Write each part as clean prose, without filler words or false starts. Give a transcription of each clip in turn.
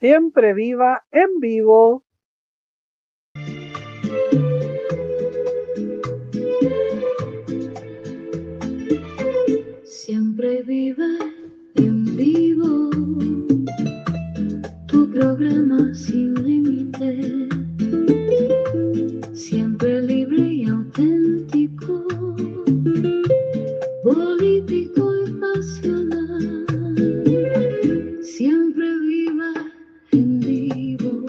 Siempre viva en vivo. Siempre viva en vivo, tu programa sin límite, siempre libre y auténtico, político y pasional. Siempre viva en vivo,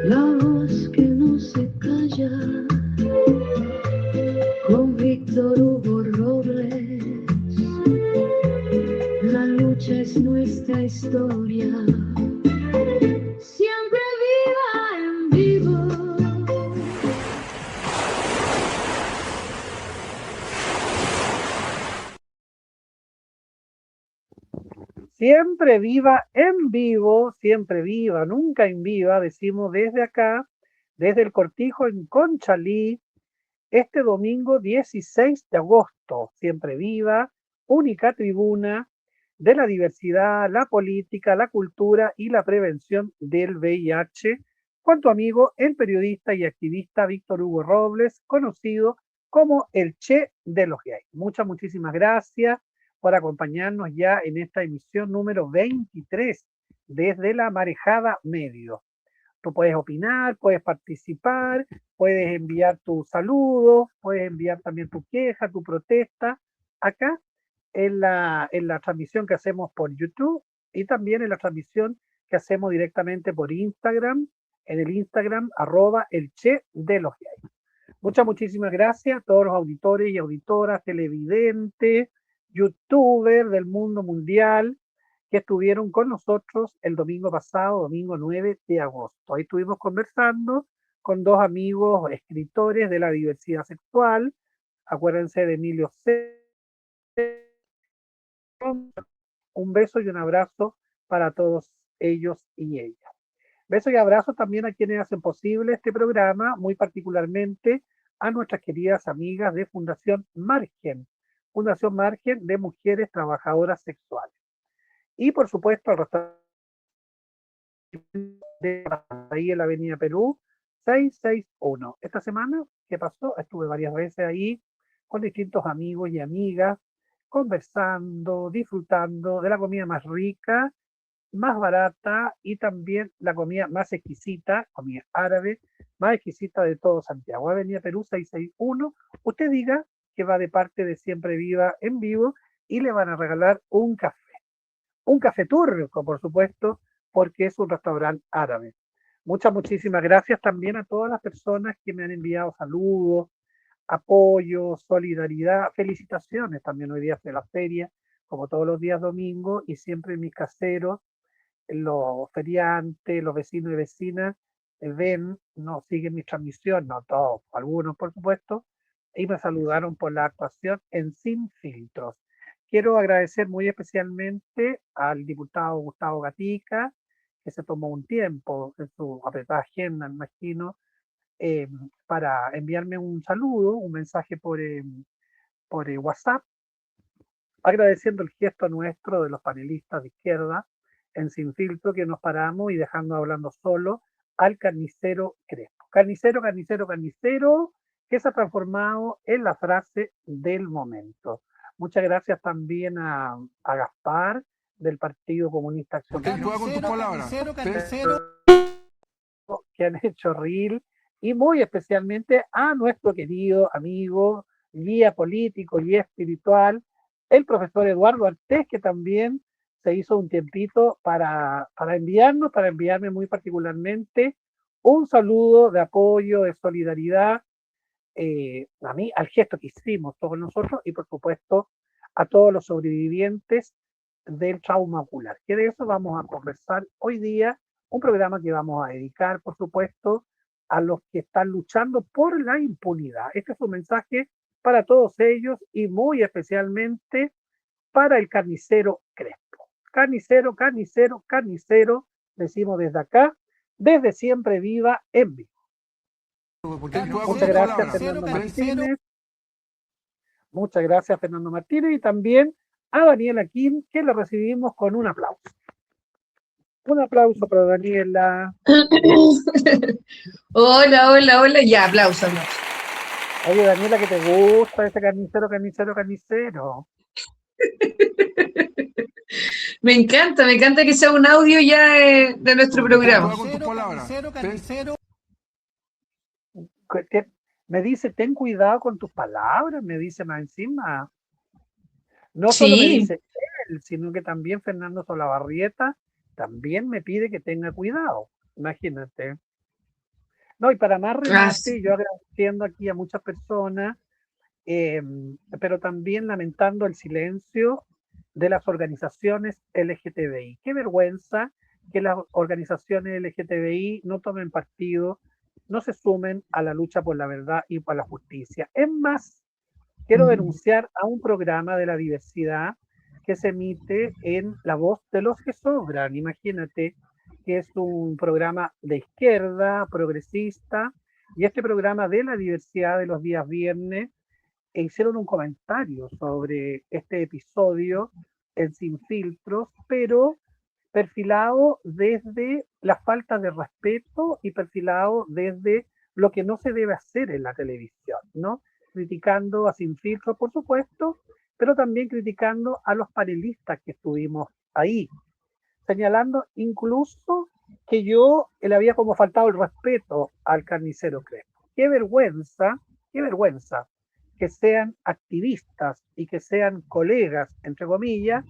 la voz que no se calla, con Víctor Hugo Robles. La lucha es nuestra historia. Siempre viva en vivo. Siempre viva en vivo, siempre viva, nunca en viva, decimos desde acá, desde el Cortijo en Conchalí, este domingo 16 de agosto. Siempre viva, única tribuna de la diversidad, la política, la cultura y la prevención del VIH, con tu amigo, el periodista y activista Víctor Hugo Robles, conocido como el Che de los Gays. Muchísimas gracias por acompañarnos ya en esta emisión número 23 desde la Marejada Medio. Tú puedes opinar, puedes participar, puedes enviar tus saludos, puedes enviar también tu queja, tu protesta acá en la transmisión que hacemos por YouTube y también en la transmisión que hacemos directamente por Instagram, en el Instagram @el Che de los Gays. Muchísimas gracias a todos los auditores y auditoras, televidentes, youtubers del mundo mundial que estuvieron con nosotros el domingo pasado, domingo 9 de agosto. Ahí estuvimos conversando con dos amigos escritores de la diversidad sexual. Acuérdense de Emilio C. Un beso y un abrazo para todos ellos y ellas. Beso y abrazo también a quienes hacen posible este programa, muy particularmente a nuestras queridas amigas de Fundación Margen de Mujeres Trabajadoras Sexuales. Y por supuesto al restaurante de ahí en la Avenida Perú 661. Esta semana, ¿qué pasó? Estuve varias veces ahí con distintos amigos y amigas, conversando, disfrutando de la comida más rica, más barata y también la comida más exquisita, comida árabe, más exquisita de todo Santiago. Avenida Perú 661. Usted diga que va de parte de Siempre Viva en vivo y le van a regalar un café. Un café turco, por supuesto, porque es un restaurante árabe. Muchísimas gracias también a todas las personas que me han enviado saludos, apoyo, solidaridad, felicitaciones también hoy día de la feria, como todos los días domingos, y siempre mis caseros, los feriantes, los vecinos y vecinas ven, no siguen mi transmisión, no todos, algunos por supuesto, y me saludaron por la actuación en Sin Filtros. Quiero agradecer muy especialmente al diputado Gustavo Gatica, que se tomó un tiempo en su apretada agenda, me imagino, eh, para enviarme un saludo, un mensaje por WhatsApp, agradeciendo el gesto nuestro de los panelistas de izquierda en Sin Filtro, que nos paramos y dejando hablando solo al carnicero Crespo. Carnicero, carnicero, carnicero, que se ha transformado en la frase del momento. Muchas gracias también a Gaspar del Partido Comunista Acción que han hecho reel y muy especialmente a nuestro querido amigo, guía político y espiritual, el profesor Eduardo Artés, que también se hizo un tiempito para enviarme muy particularmente un saludo de apoyo, de solidaridad a mí, al gesto que hicimos todos nosotros y por supuesto a todos los sobrevivientes del trauma ocular. Que de eso vamos a conversar hoy día, un programa que vamos a dedicar, por supuesto, a los que están luchando por la impunidad. Este es un mensaje para todos ellos y muy especialmente para el carnicero Crespo. Carnicero, carnicero, carnicero, decimos desde acá, desde Siempre Viva en vivo. Muchas gracias, Fernando Martínez. Muchas gracias, Fernando Martínez, y también a Daniela Kim, que la recibimos con un aplauso. Un aplauso para Daniela. Hola, hola, hola. Ya, aplausos, aplausos. Oye, Daniela, que te gusta ese carnicero, carnicero, carnicero. Me encanta que sea un audio ya de nuestro programa. Con tus palabras. Me dice, ten cuidado con tus palabras, me dice más encima. No solo me Sí, dice él, sino que también Fernando Solabarrieta también me pide que tenga cuidado. Imagínate. No, y para más ah, remate, yo agradeciendo aquí a muchas personas, eh, pero también lamentando el silencio de las organizaciones LGTBI. Qué vergüenza que las organizaciones LGTBI no tomen partido, no se sumen a la lucha por la verdad y por la justicia. Es más, quiero denunciar a un programa de la diversidad que se emite en La Voz de los que Sobran. Imagínate que es un programa de izquierda, progresista, y este programa de la diversidad de los días viernes hicieron un comentario sobre este episodio en Sin Filtros, pero perfilado desde la falta de respeto y perfilado desde lo que no se debe hacer en la televisión, ¿no? Criticando a Sin Filtros, por supuesto, pero también criticando a los panelistas que estuvimos ahí, señalando incluso que yo le había como faltado el respeto al carnicero Crespo. Qué vergüenza que sean activistas y que sean colegas, entre comillas,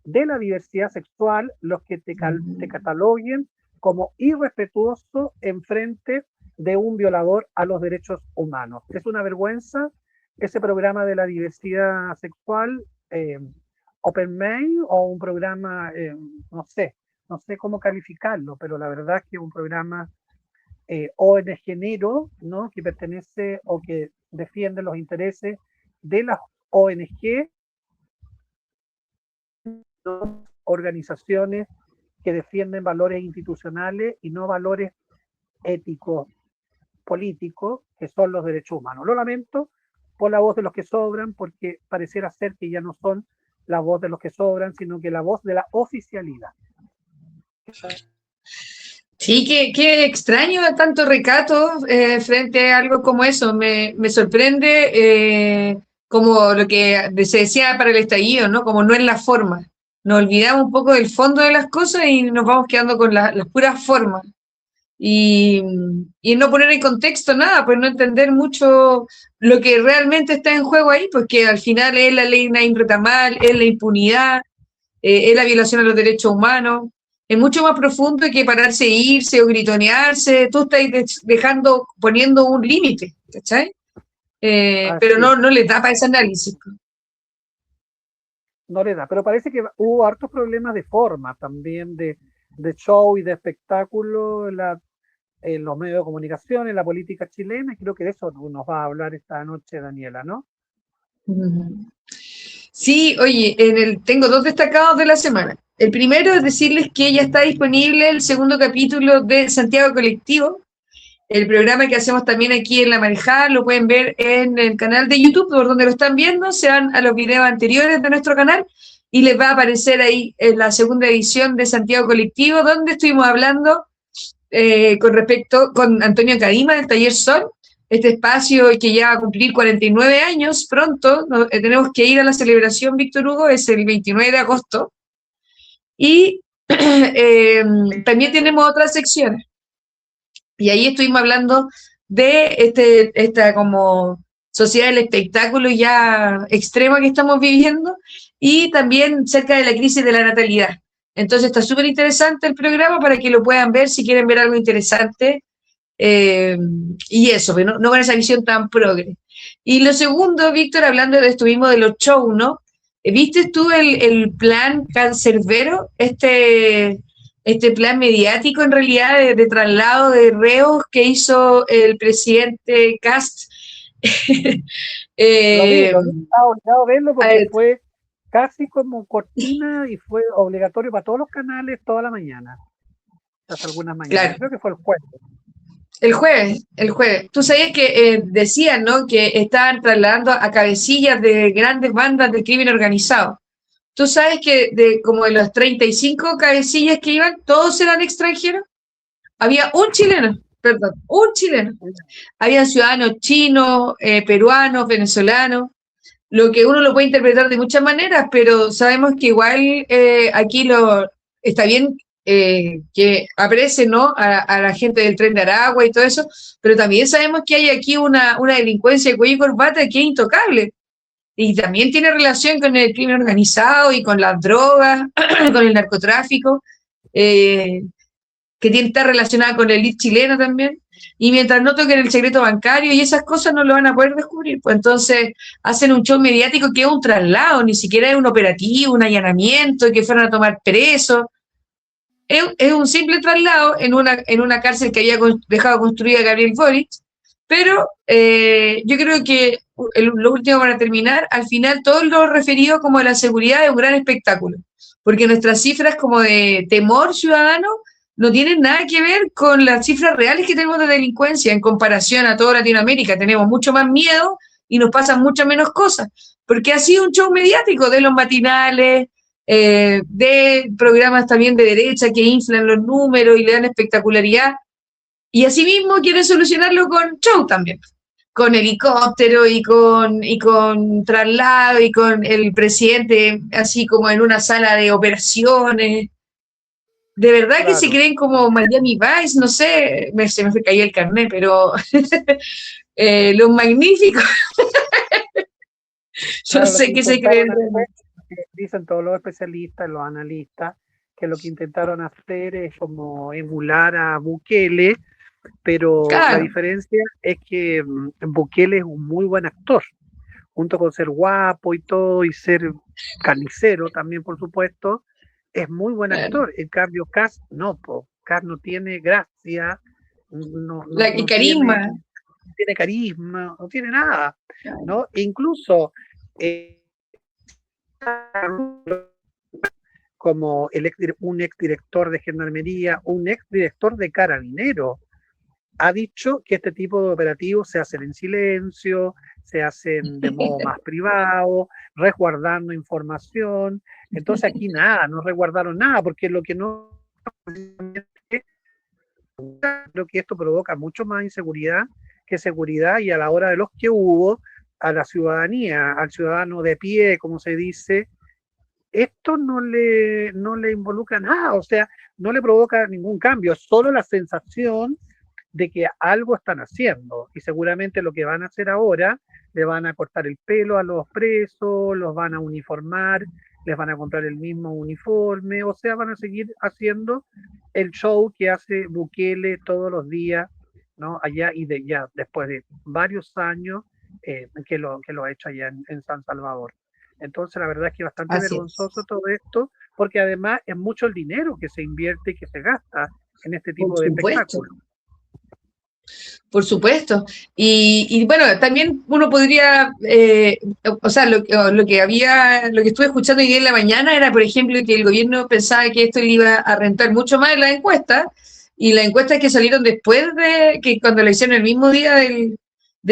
de la diversidad sexual los que te cataloguen como irrespetuoso en frente de un violador a los derechos humanos. Es una vergüenza ese programa de la diversidad sexual, Open May, o un programa, no sé, no sé cómo calificarlo, pero la verdad es que es un programa ONG Género, ¿no? Que pertenece o que defiende los intereses de las ONG, organizaciones que defienden valores institucionales y no valores éticos, políticos, que son los derechos humanos. Lo lamento por la voz de los que sobran, porque pareciera ser que ya no son la voz de los que sobran, sino que la voz de la oficialidad. sí, qué extraño tanto recato frente a algo como eso. Me sorprende como lo que se decía para el estallido, ¿no? Como no es la forma. Nos olvidamos un poco del fondo de las cosas y nos vamos quedando con las puras formas. Y, y no poner en contexto nada, pues no entender mucho lo que realmente está en juego ahí, pues que al final es la ley Naim Retamal, es la impunidad, es la violación a los derechos humanos. Es mucho más profundo que pararse e irse o gritonearse. Tú estás dejando, poniendo un límite, ¿cachai? Pero Así es, no le da para ese análisis. no le da, pero parece que hubo hartos problemas de forma también, de show y de espectáculo en los medios de comunicación, en la política chilena, y creo que de eso nos va a hablar esta noche Daniela, ¿no? Sí, oye, tengo dos destacados de la semana. El primero es decirles que ya está disponible el segundo capítulo de Santiago Colectivo, el programa que hacemos también aquí en La Marejada. Lo pueden ver en el canal de YouTube, por donde lo están viendo, se van a los videos anteriores de nuestro canal y les va a aparecer ahí en la segunda edición de Santiago Colectivo, donde estuvimos hablando con Antonio Cadima del Taller Sol, este espacio que ya va a cumplir 49 años pronto. Tenemos que ir a la celebración, Víctor Hugo, es el 29 de agosto. Y también tenemos otras secciones. Y ahí estuvimos hablando de esta como sociedad del espectáculo ya extrema que estamos viviendo y también cerca de la crisis de la natalidad. Entonces está súper interesante el programa para que lo puedan ver si quieren ver algo interesante. Y eso, pero no con esa visión tan progre. Y lo segundo, Víctor, hablando de esto mismo de los shows, ¿no? ¿Viste tú el plan Cancerbero? Este plan mediático en realidad de traslado de reos que hizo el presidente Kast. eh, Estaba obligado a verlo a porque ver, fue casi como cortina y fue obligatorio para todos los canales toda la mañana, hasta algunas mañanas. claro, Creo que fue el jueves. el jueves. Tú sabías que decían, ¿no? Que estaban trasladando a cabecillas de grandes bandas del crimen organizado. tú sabes que como de los 35 cabecillas que iban, todos eran extranjeros. Había un chileno, perdón, un chileno. Había ciudadanos chinos, peruanos, venezolanos, lo que uno lo puede interpretar de muchas maneras, pero sabemos que igual aquí está bien que aprecie, ¿no?, a la gente del Tren de Aragua y todo eso, pero también sabemos que hay aquí una delincuencia de cuello y corbata que es intocable. Y también tiene relación con el crimen organizado y con las drogas, con el narcotráfico, eh, que está relacionada con el elite chileno también. Y mientras no toquen el secreto bancario y esas cosas no lo van a poder descubrir. Pues entonces hacen un show mediático que es un traslado, ni siquiera es un operativo, un allanamiento, que fueron a tomar presos. Es un simple traslado en una cárcel que había dejado construida Gabriel Boric, pero yo creo que lo último para terminar, al final todo lo referido como a la seguridad es un gran espectáculo, porque nuestras cifras como de temor ciudadano no tienen nada que ver con las cifras reales que tenemos de delincuencia en comparación a toda Latinoamérica. Tenemos mucho más miedo y nos pasan muchas menos cosas, porque ha sido un show mediático de los matinales, de programas también de derecha que inflan los números y le dan espectacularidad. Y asimismo quieren solucionarlo con show también, con helicóptero y con traslado y con el presidente así como en una sala de operaciones. De verdad que se Claro. creen como Miami Vice, no sé, se me cayó el carnet, pero los magníficos, no Claro, lo que sé qué se intentaron creen. hacer, dicen todos los especialistas, los analistas, que lo que intentaron hacer es como emular a Bukele, pero la Claro, diferencia es que Bukele es un muy buen actor, junto con ser guapo y todo, y ser carnicero también, por supuesto, es muy buen claro. actor. En cambio, Cass no, Cass no tiene gracia, no, no, El no tiene, carisma. no tiene carisma, no tiene nada, ¿no? E incluso como un exdirector de Gendarmería, un exdirector de Carabineros, ha dicho que este tipo de operativos se hacen en silencio, se hacen de modo más privado, resguardando información. Entonces aquí nada, no resguardaron nada, porque lo que no, creo que esto provoca mucho más inseguridad que seguridad, y a la hora de los que hubo, a la ciudadanía, al ciudadano de pie, como se dice, esto no le involucra nada, o sea, no le provoca ningún cambio, solo la sensación de que algo están haciendo, y seguramente lo que van a hacer ahora, le van a cortar el pelo a los presos, los van a uniformar, les van a comprar el mismo uniforme, o sea, van a seguir haciendo el show que hace Bukele todos los días, ¿no? Allá, y ya después de varios años que lo ha hecho allá en San Salvador. Entonces, la verdad es que es bastante Así es. vergonzoso todo esto, porque además es mucho el dinero que se invierte y que se gasta en este Por tipo de supuesto. espectáculos. Por supuesto. Y bueno, también uno podría, o sea, lo que estuve escuchando hoy día en la mañana era, por ejemplo, que el gobierno pensaba que esto le iba a rentar mucho más en la encuesta, y las encuestas que salieron después de que cuando le hicieron el mismo día de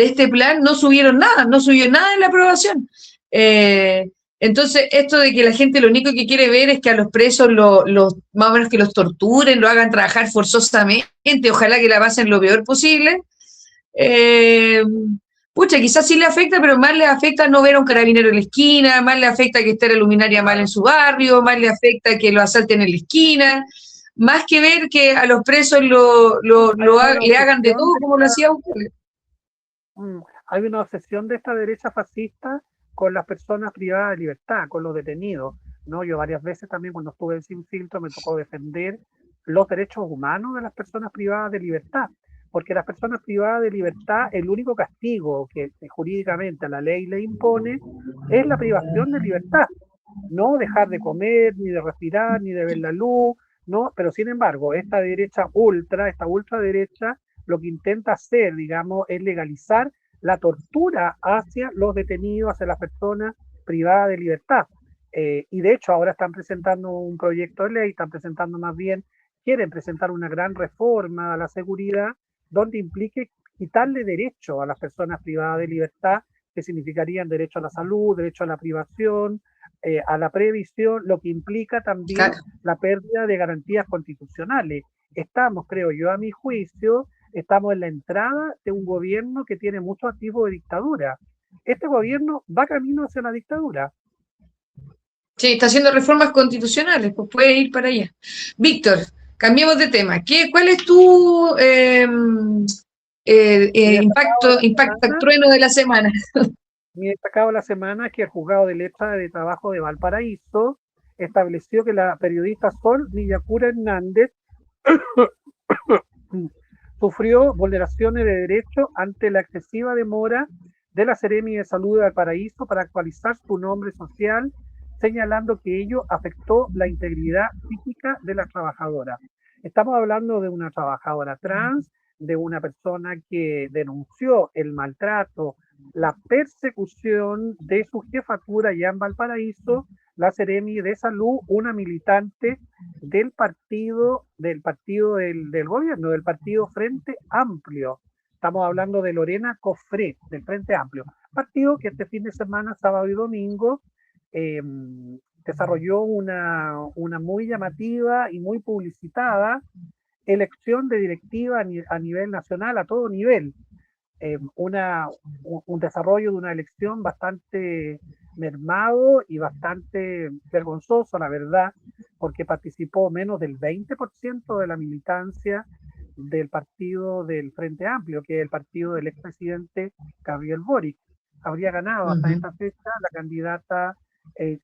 este plan, no subieron nada, no subió nada en la aprobación. Eh, entonces, esto de que la gente lo único que quiere ver es que a los presos más o menos que los torturen, lo hagan trabajar forzosamente, ojalá que la pasen lo peor posible. Eh, Pucha, quizás sí le afecta, pero más le afecta no ver a un carabinero en la esquina, más le afecta que esté la luminaria mal en Claro. su barrio, más le afecta que lo asalten en la esquina, más que ver que a los presos Hay una le hagan de obsesión todo de como lo esta, hacía usted. hay una obsesión de esta derecha fascista con las personas privadas de libertad, con los detenidos, ¿no? Yo varias veces también cuando estuve en Sin Filtro me tocó defender los derechos humanos de las personas privadas de libertad, porque las personas privadas de libertad, el único castigo que jurídicamente la ley le impone es la privación de libertad, no dejar de comer, ni de respirar, ni de ver la luz, ¿no? Pero sin embargo, esta derecha ultra, esta ultraderecha, lo que intenta hacer, digamos, es legalizar la tortura hacia los detenidos, hacia las personas privadas de libertad. Y de hecho ahora están presentando un proyecto de ley, están presentando más bien, quieren presentar una gran reforma a la seguridad donde implique quitarle derecho a las personas privadas de libertad, que significarían derecho a la salud, derecho a la privación, a la previsión, lo que implica también Claro. la pérdida de garantías constitucionales. Estamos, creo yo, a mi juicio, estamos en la entrada de un gobierno que tiene mucho activo de dictadura. Este gobierno va camino hacia la dictadura. Sí, está haciendo reformas constitucionales, pues puede ir para allá. Víctor, cambiemos de tema. ¿Cuál es tu impacto trueno de la semana? Mi destacado de la semana es que el juzgado de letra de trabajo de Valparaíso estableció que la periodista Sol Villacura Hernández sufrió vulneraciones de derechos ante la excesiva demora de la Seremi de Salud de Valparaíso para actualizar su nombre social, señalando que ello afectó la integridad física de la trabajadora. Estamos hablando de una trabajadora trans, de una persona que denunció el maltrato, la persecución de su jefatura allá en Valparaíso, la Seremi de Salud, una militante del partido del gobierno, del partido Frente Amplio. Estamos hablando de Lorena Cofré, del Frente Amplio. Partido que este fin de semana, sábado y domingo, desarrolló una muy llamativa y muy publicitada elección de directiva a nivel nacional, a todo nivel. Un desarrollo de una elección bastante mermado y bastante vergonzoso, la verdad, porque participó menos del 20% de la militancia del partido del Frente Amplio, que es el partido del expresidente Gabriel Boric. Habría ganado hasta esta fecha la candidata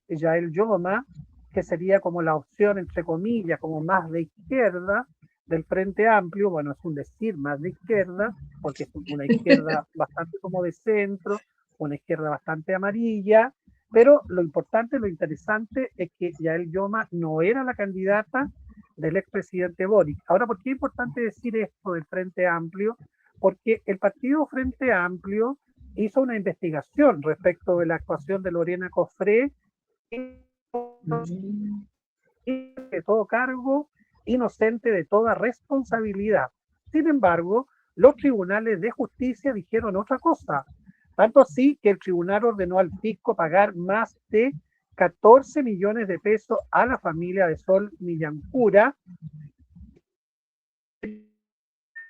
Yael Yoma, que sería como la opción, entre comillas, como más de izquierda del Frente Amplio. Bueno, es un decir más de izquierda, porque es una izquierda bastante como de centro, una izquierda bastante amarilla, pero lo importante, lo interesante es que Yael Yoma no era la candidata del expresidente Boric. Ahora, ¿por qué es importante decir esto del Frente Amplio? Porque el partido Frente Amplio hizo una investigación respecto de la actuación de Lorena Cofré y de todo cargo, inocente de toda responsabilidad. Sin embargo, los tribunales de justicia dijeron otra cosa, tanto así que el tribunal ordenó al fisco pagar más de 14 millones de pesos a la familia de Sol Villancura,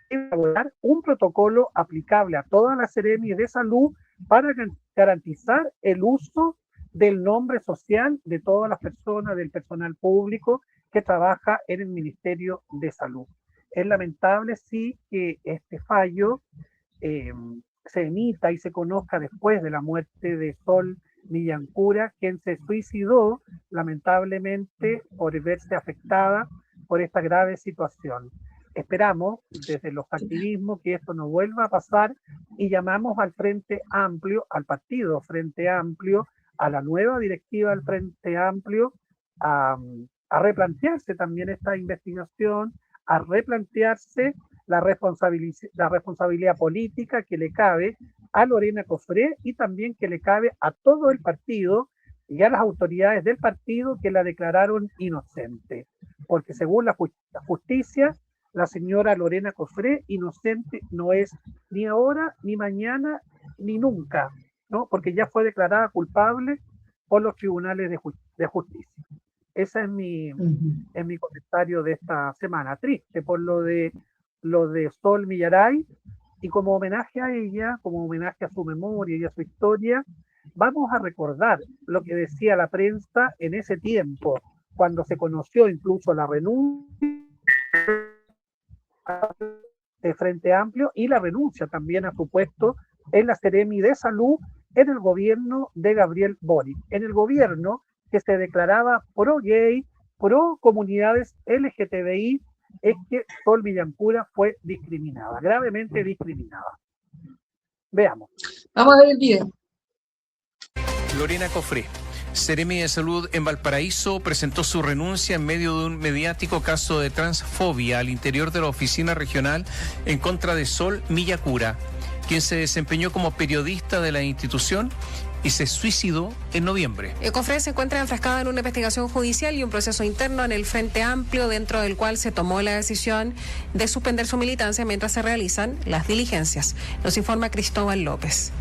elaborar un protocolo aplicable a todas las Seremi de Salud para garantizar el uso del nombre social de todas las personas del personal público que trabaja en el Ministerio de Salud. Es lamentable, sí, que este fallo se emita y se conozca después de la muerte de Sol Villancura, quien se suicidó lamentablemente por verse afectada por esta grave situación. Esperamos desde los activismos que esto no vuelva a pasar y llamamos al Frente Amplio, al partido Frente Amplio, a la nueva directiva del Frente Amplio a replantearse también esta investigación, a replantearse la responsabilidad política que le cabe a Lorena Cofré y también que le cabe a todo el partido y a las autoridades del partido que la declararon inocente. Porque según la justicia, la señora Lorena Cofré inocente no es ni ahora, ni mañana, ni nunca, ¿no? Porque ya fue declarada culpable por los tribunales de justicia. Ese es mi comentario de esta semana. Triste por lo de Sol Millaray, y como homenaje a ella, como homenaje a su memoria y a su historia, vamos a recordar lo que decía la prensa en ese tiempo, cuando se conoció incluso la renuncia de Frente Amplio y la renuncia también a su puesto en la Seremi de Salud en el gobierno de Gabriel Boric, en el gobierno que se declaraba pro-gay, pro-comunidades LGTBI, es que Sol Villancura fue discriminada, gravemente discriminada. Veamos. Vamos a ver el video. Lorena Cofré, Seremi de Salud en Valparaíso, presentó su renuncia en medio de un mediático caso de transfobia al interior de la oficina regional en contra de Sol Villacura, quien se desempeñó como periodista de la institución y se suicidó en noviembre. Cofré se encuentra enfrascada en una investigación judicial y un proceso interno en el Frente Amplio, dentro del cual se tomó la decisión de suspender su militancia mientras se realizan las diligencias. Nos informa Cristóbal López.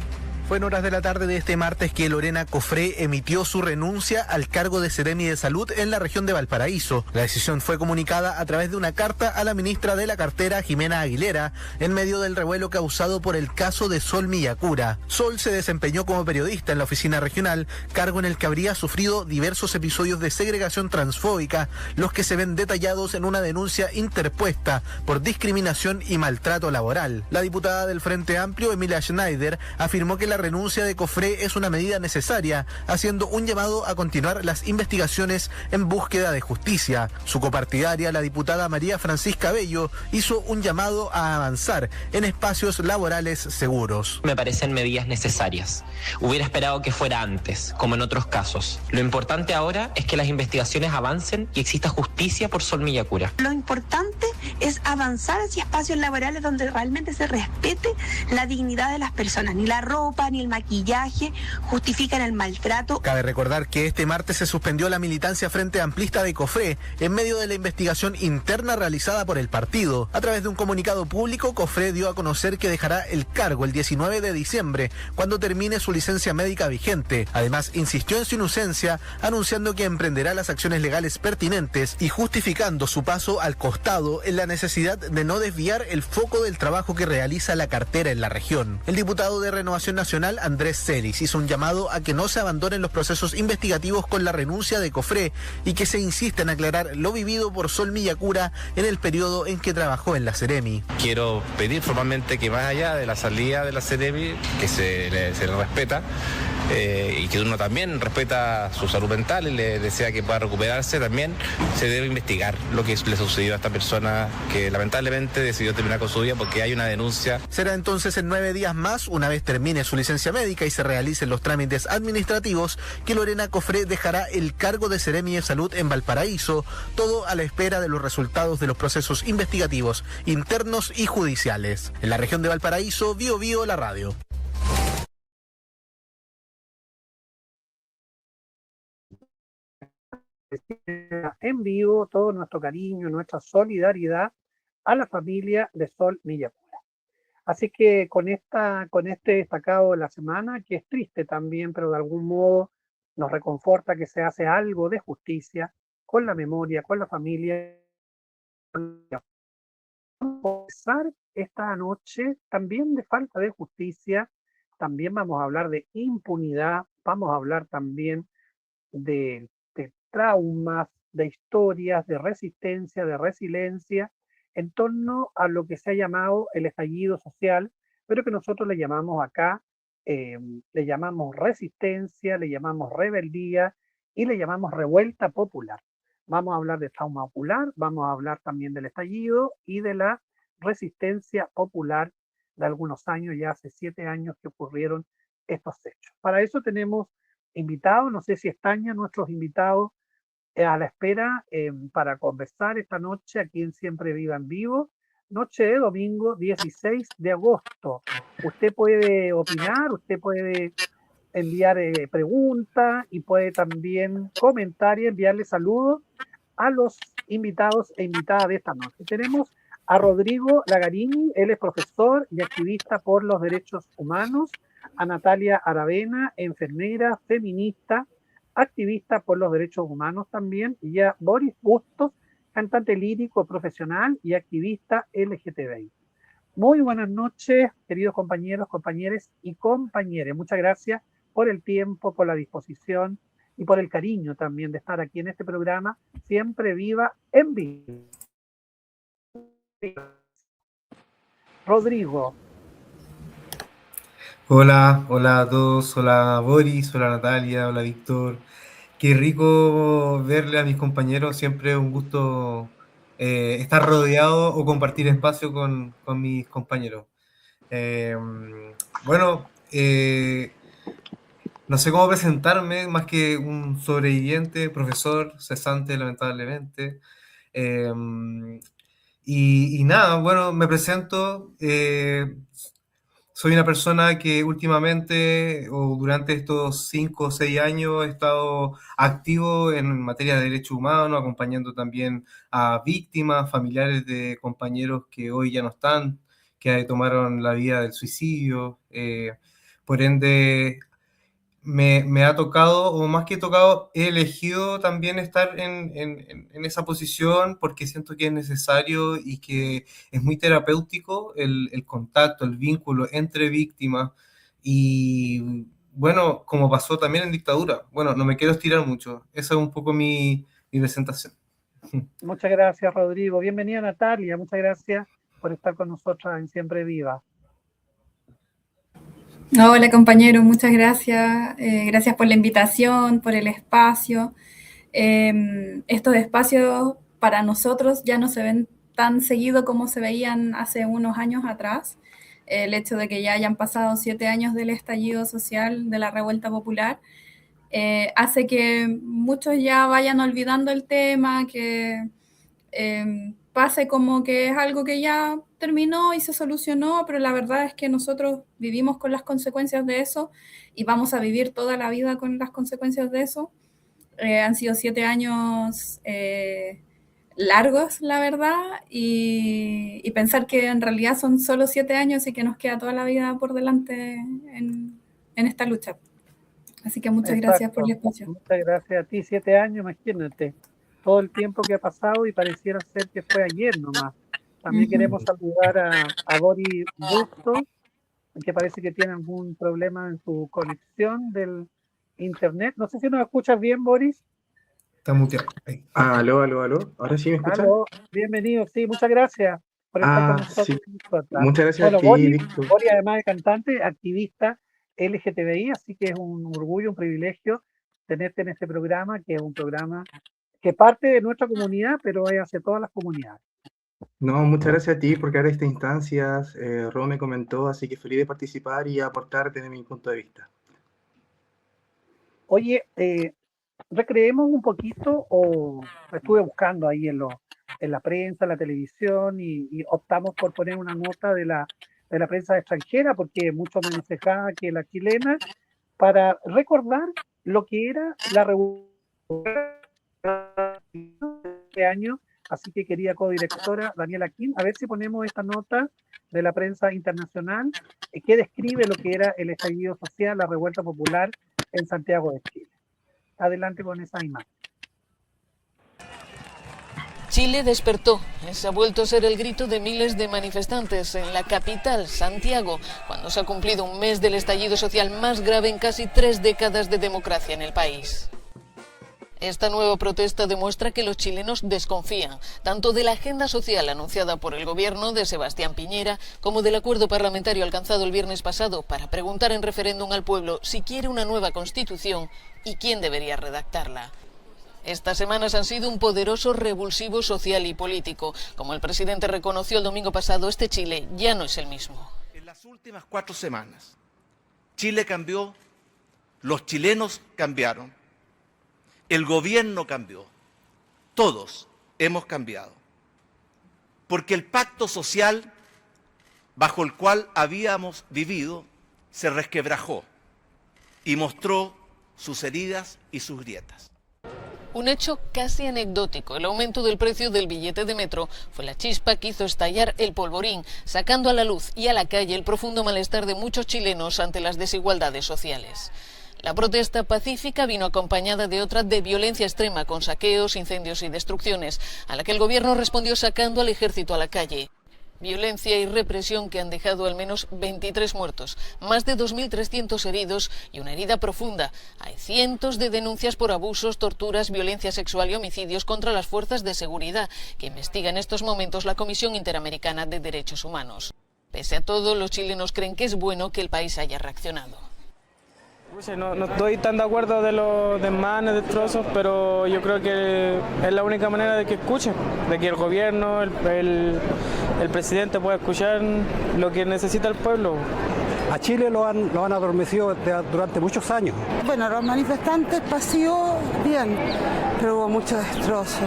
Fue en horas de la tarde de este martes que Lorena Cofré emitió su renuncia al cargo de Seremi de Salud en la región de Valparaíso. La decisión fue comunicada a través de una carta a la ministra de la cartera, Jimena Aguilera, en medio del revuelo causado por el caso de Sol Millacura. Sol se desempeñó como periodista en la oficina regional, cargo en el que habría sufrido diversos episodios de segregación transfóbica, los que se ven detallados en una denuncia interpuesta por discriminación y maltrato laboral. La diputada del Frente Amplio, Emilia Schneider, afirmó que la renuncia de Cofré es una medida necesaria, haciendo un llamado a continuar las investigaciones en búsqueda de justicia. Su copartidaria, la diputada María Francisca Bello, hizo un llamado a avanzar en espacios laborales seguros. Me parecen medidas necesarias. Hubiera esperado que fuera antes, como en otros casos. Lo importante ahora es que las investigaciones avancen y exista justicia por Sol Millacura. Lo importante es avanzar hacia espacios laborales donde realmente se respete la dignidad de las personas. Ni la ropa ni el maquillaje justifican el maltrato. Cabe recordar que este martes se suspendió la militancia Frente Amplista de Cofré en medio de la investigación interna realizada por el partido. A través de un comunicado público, Cofré dio a conocer que dejará el cargo el 19 de diciembre, cuando termine su licencia médica vigente. Además, insistió en su inocencia, anunciando que emprenderá las acciones legales pertinentes y justificando su paso al costado en la necesidad de no desviar el foco del trabajo que realiza la cartera en la región. El diputado de Renovación Nacional, Andrés Celis, hizo un llamado a que no se abandonen los procesos investigativos con la renuncia de Cofré y que se insista en aclarar lo vivido por Sol Millacura en el periodo en que trabajó en la Seremi. Quiero pedir formalmente que más allá de la salida de la Seremi, que se le respeta, y que uno también respeta su salud mental y le desea que pueda recuperarse, también se debe investigar lo que le sucedió a esta persona que lamentablemente decidió terminar con su vida porque hay una denuncia. Será entonces en 9 días más, una vez termine su licencia médica y se realicen los trámites administrativos, que Lorena Cofré dejará el cargo de Seremi de Salud en Valparaíso, todo a la espera de los resultados de los procesos investigativos internos y judiciales. En la región de Valparaíso, Bio Bio, la radio. En vivo todo nuestro cariño, nuestra solidaridad a la familia de Sol Millacura. Así que con este destacado de la semana, que es triste también, pero de algún modo nos reconforta que se hace algo de justicia con la memoria, con la familia. Vamos a empezar esta noche también de falta de justicia, también vamos a hablar de impunidad, vamos a hablar también de traumas, de historias, de resistencia, de resiliencia, en torno a lo que se ha llamado el estallido social, pero que nosotros le llamamos acá, le llamamos resistencia, le llamamos rebeldía y le llamamos revuelta popular. Vamos a hablar de trauma popular, vamos a hablar también del estallido y de la resistencia popular de algunos años, ya hace 7 años que ocurrieron estos hechos. Para eso tenemos invitados, no sé si están ya nuestros invitados a la espera para conversar esta noche aquí en Siempre Viva en Vivo, noche de domingo 16 de agosto. Usted puede opinar, usted puede enviar preguntas y puede también comentar y enviarle saludos a los invitados e invitadas de esta noche. Tenemos a Rodrigo Lagarini, él es profesor y activista por los derechos humanos, a Natalia Aravena, enfermera, feminista, activista por los derechos humanos también, y a Boris Bustos, cantante lírico profesional y activista LGTBI. Muy buenas noches, queridos compañeros, compañeras y compañeras. Muchas gracias por el tiempo, por la disposición y por el cariño también de estar aquí en este programa, Siempre Viva en Vivo. Rodrigo. Hola, hola a todos, hola Boris, hola Natalia, hola Víctor. Qué rico verle a mis compañeros, siempre es un gusto estar rodeado o compartir espacio con mis compañeros. Bueno, no sé cómo presentarme, más que un sobreviviente, profesor, cesante lamentablemente. Y nada, bueno, me presento. Soy una persona que últimamente o durante estos 5 o 6 años he estado activo en materia de derechos humanos, acompañando también a víctimas, familiares de compañeros que hoy ya no están, que tomaron la vía del suicidio. Por ende, me ha tocado, o más que tocado, he elegido también estar en esa posición porque siento que es necesario y que es muy terapéutico el contacto, el vínculo entre víctimas y, bueno, como pasó también en dictadura. Bueno, no me quiero estirar mucho, esa es un poco mi presentación. Muchas gracias, Rodrigo. Bienvenida, Natalia. Muchas gracias por estar con nosotros en Siempre Viva. Hola compañero, muchas gracias. Gracias por la invitación, por el espacio. Estos espacios para nosotros ya no se ven tan seguido como se veían hace unos años atrás. El hecho de que ya hayan pasado 7 años del estallido social, de la revuelta popular, hace que muchos ya vayan olvidando el tema, que pase como que es algo que ya terminó y se solucionó, pero la verdad es que nosotros vivimos con las consecuencias de eso y vamos a vivir toda la vida con las consecuencias de eso. Han sido 7 años largos, la verdad, y pensar que en realidad son solo 7 años y que nos queda toda la vida por delante en esta lucha. Así que muchas gracias por el espacio. Muchas gracias a ti. 7 años, imagínate, todo el tiempo que ha pasado y pareciera ser que fue ayer nomás. También queremos saludar a Boris Busto, que parece que tiene algún problema en su conexión del internet. No sé si nos escuchas bien, Boris. Está muteado. Aló. Ahora sí me escuchan. Aló, bienvenido. Sí, muchas gracias por estar con nosotros. Sí. Muchas gracias a ti, Víctor. Boris, además de cantante, activista LGTBI, así que es un orgullo, un privilegio tenerte en este programa, que es un programa que parte de nuestra comunidad, pero es hacia todas las comunidades. No, muchas gracias a ti por crear estas instancias. Ro me comentó, así que feliz de participar y aportar desde mi punto de vista. Oye, recreemos un poquito, o estuve buscando ahí en la prensa, en la televisión, y optamos por poner una nota de la prensa extranjera, porque mucho me aconsejaba que la chilena, para recordar lo que era la revolución de año. Así que, querida codirectora Daniela Quinn, a ver si ponemos esta nota de la prensa internacional que describe lo que era el estallido social, la revuelta popular en Santiago de Chile. Adelante con esa imagen. Chile despertó. Ese ha vuelto a ser el grito de miles de manifestantes en la capital, Santiago, cuando se ha cumplido un mes del estallido social más grave en casi 3 décadas de democracia en el país. Esta nueva protesta demuestra que los chilenos desconfían tanto de la agenda social anunciada por el gobierno de Sebastián Piñera como del acuerdo parlamentario alcanzado el viernes pasado para preguntar en referéndum al pueblo si quiere una nueva constitución y quién debería redactarla. Estas semanas han sido un poderoso revulsivo social y político. Como el presidente reconoció el domingo pasado, este Chile ya no es el mismo. En las últimas 4 semanas, Chile cambió, los chilenos cambiaron. El gobierno cambió, todos hemos cambiado, porque el pacto social bajo el cual habíamos vivido se resquebrajó y mostró sus heridas y sus grietas. Un hecho casi anecdótico, el aumento del precio del billete de metro, fue la chispa que hizo estallar el polvorín, sacando a la luz y a la calle el profundo malestar de muchos chilenos ante las desigualdades sociales. La protesta pacífica vino acompañada de otra de violencia extrema, con saqueos, incendios y destrucciones, a la que el gobierno respondió sacando al ejército a la calle. Violencia y represión que han dejado al menos 23 muertos, más de 2.300 heridos y una herida profunda. Hay cientos de denuncias por abusos, torturas, violencia sexual y homicidios contra las fuerzas de seguridad, que investiga en estos momentos la Comisión Interamericana de Derechos Humanos. Pese a todo, los chilenos creen que es bueno que el país haya reaccionado. No estoy tan de acuerdo de los desmanes, destrozos, pero yo creo que es la única manera de que escuchen, de que el gobierno, el presidente pueda escuchar lo que necesita el pueblo. A Chile lo han adormecido durante muchos años. Bueno, los manifestantes pasó bien, pero hubo mucho destrozo.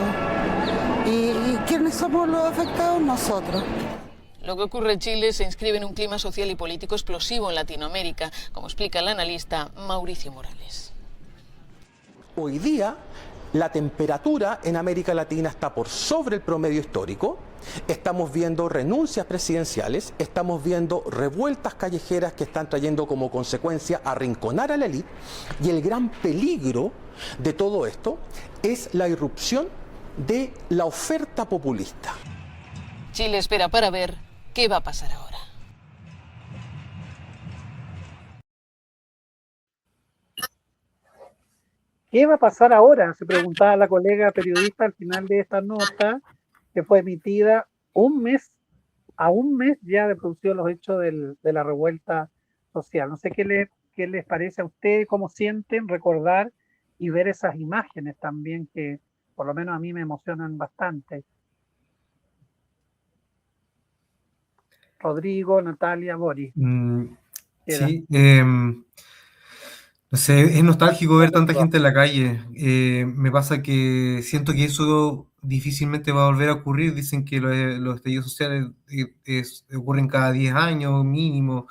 ¿Y quiénes somos los afectados? Nosotros. Lo que ocurre en Chile se inscribe en un clima social y político explosivo en Latinoamérica, como explica el analista Mauricio Morales. Hoy día la temperatura en América Latina está por sobre el promedio histórico, estamos viendo renuncias presidenciales, estamos viendo revueltas callejeras que están trayendo como consecuencia arrinconar a la élite, y el gran peligro de todo esto es la irrupción de la oferta populista. Chile espera para ver qué va a pasar ahora. ¿Qué va a pasar ahora? Se preguntaba la colega periodista al final de esta nota, que fue emitida a un mes ya de producido los hechos de la revuelta social. No sé qué les parece a ustedes, cómo sienten recordar y ver esas imágenes también que por lo menos a mí me emocionan bastante. Rodrigo, Natalia, Boris. Sí, no sé, es nostálgico ver tanta gente en la calle. Me pasa que siento que eso difícilmente va a volver a ocurrir. Dicen que los estallidos sociales ocurren cada 10 años mínimo.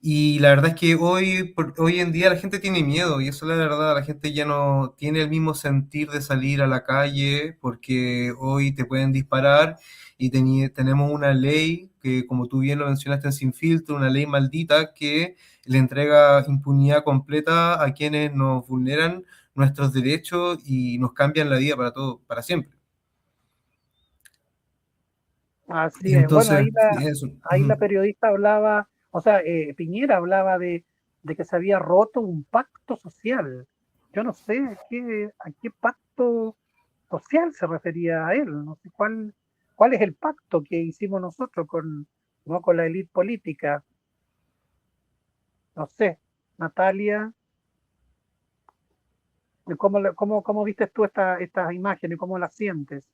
Y la verdad es que hoy en día la gente tiene miedo, y eso es la verdad. La gente ya no tiene el mismo sentir de salir a la calle porque hoy te pueden disparar, y tenemos una ley que, como tú bien lo mencionaste en Sin Filtro, una ley maldita que le entrega impunidad completa a quienes nos vulneran nuestros derechos y nos cambian la vida para todo, para siempre. Así Y es. Bueno, entonces, sí, eso. ahí la periodista hablaba, o sea, Piñera hablaba de que se había roto un pacto social. Yo no sé a qué pacto social se refería a él. No sé cuál es el pacto que hicimos nosotros ¿no? con la élite política. No sé, Natalia, ¿cómo vistes tú estas imágenes y cómo las sientes?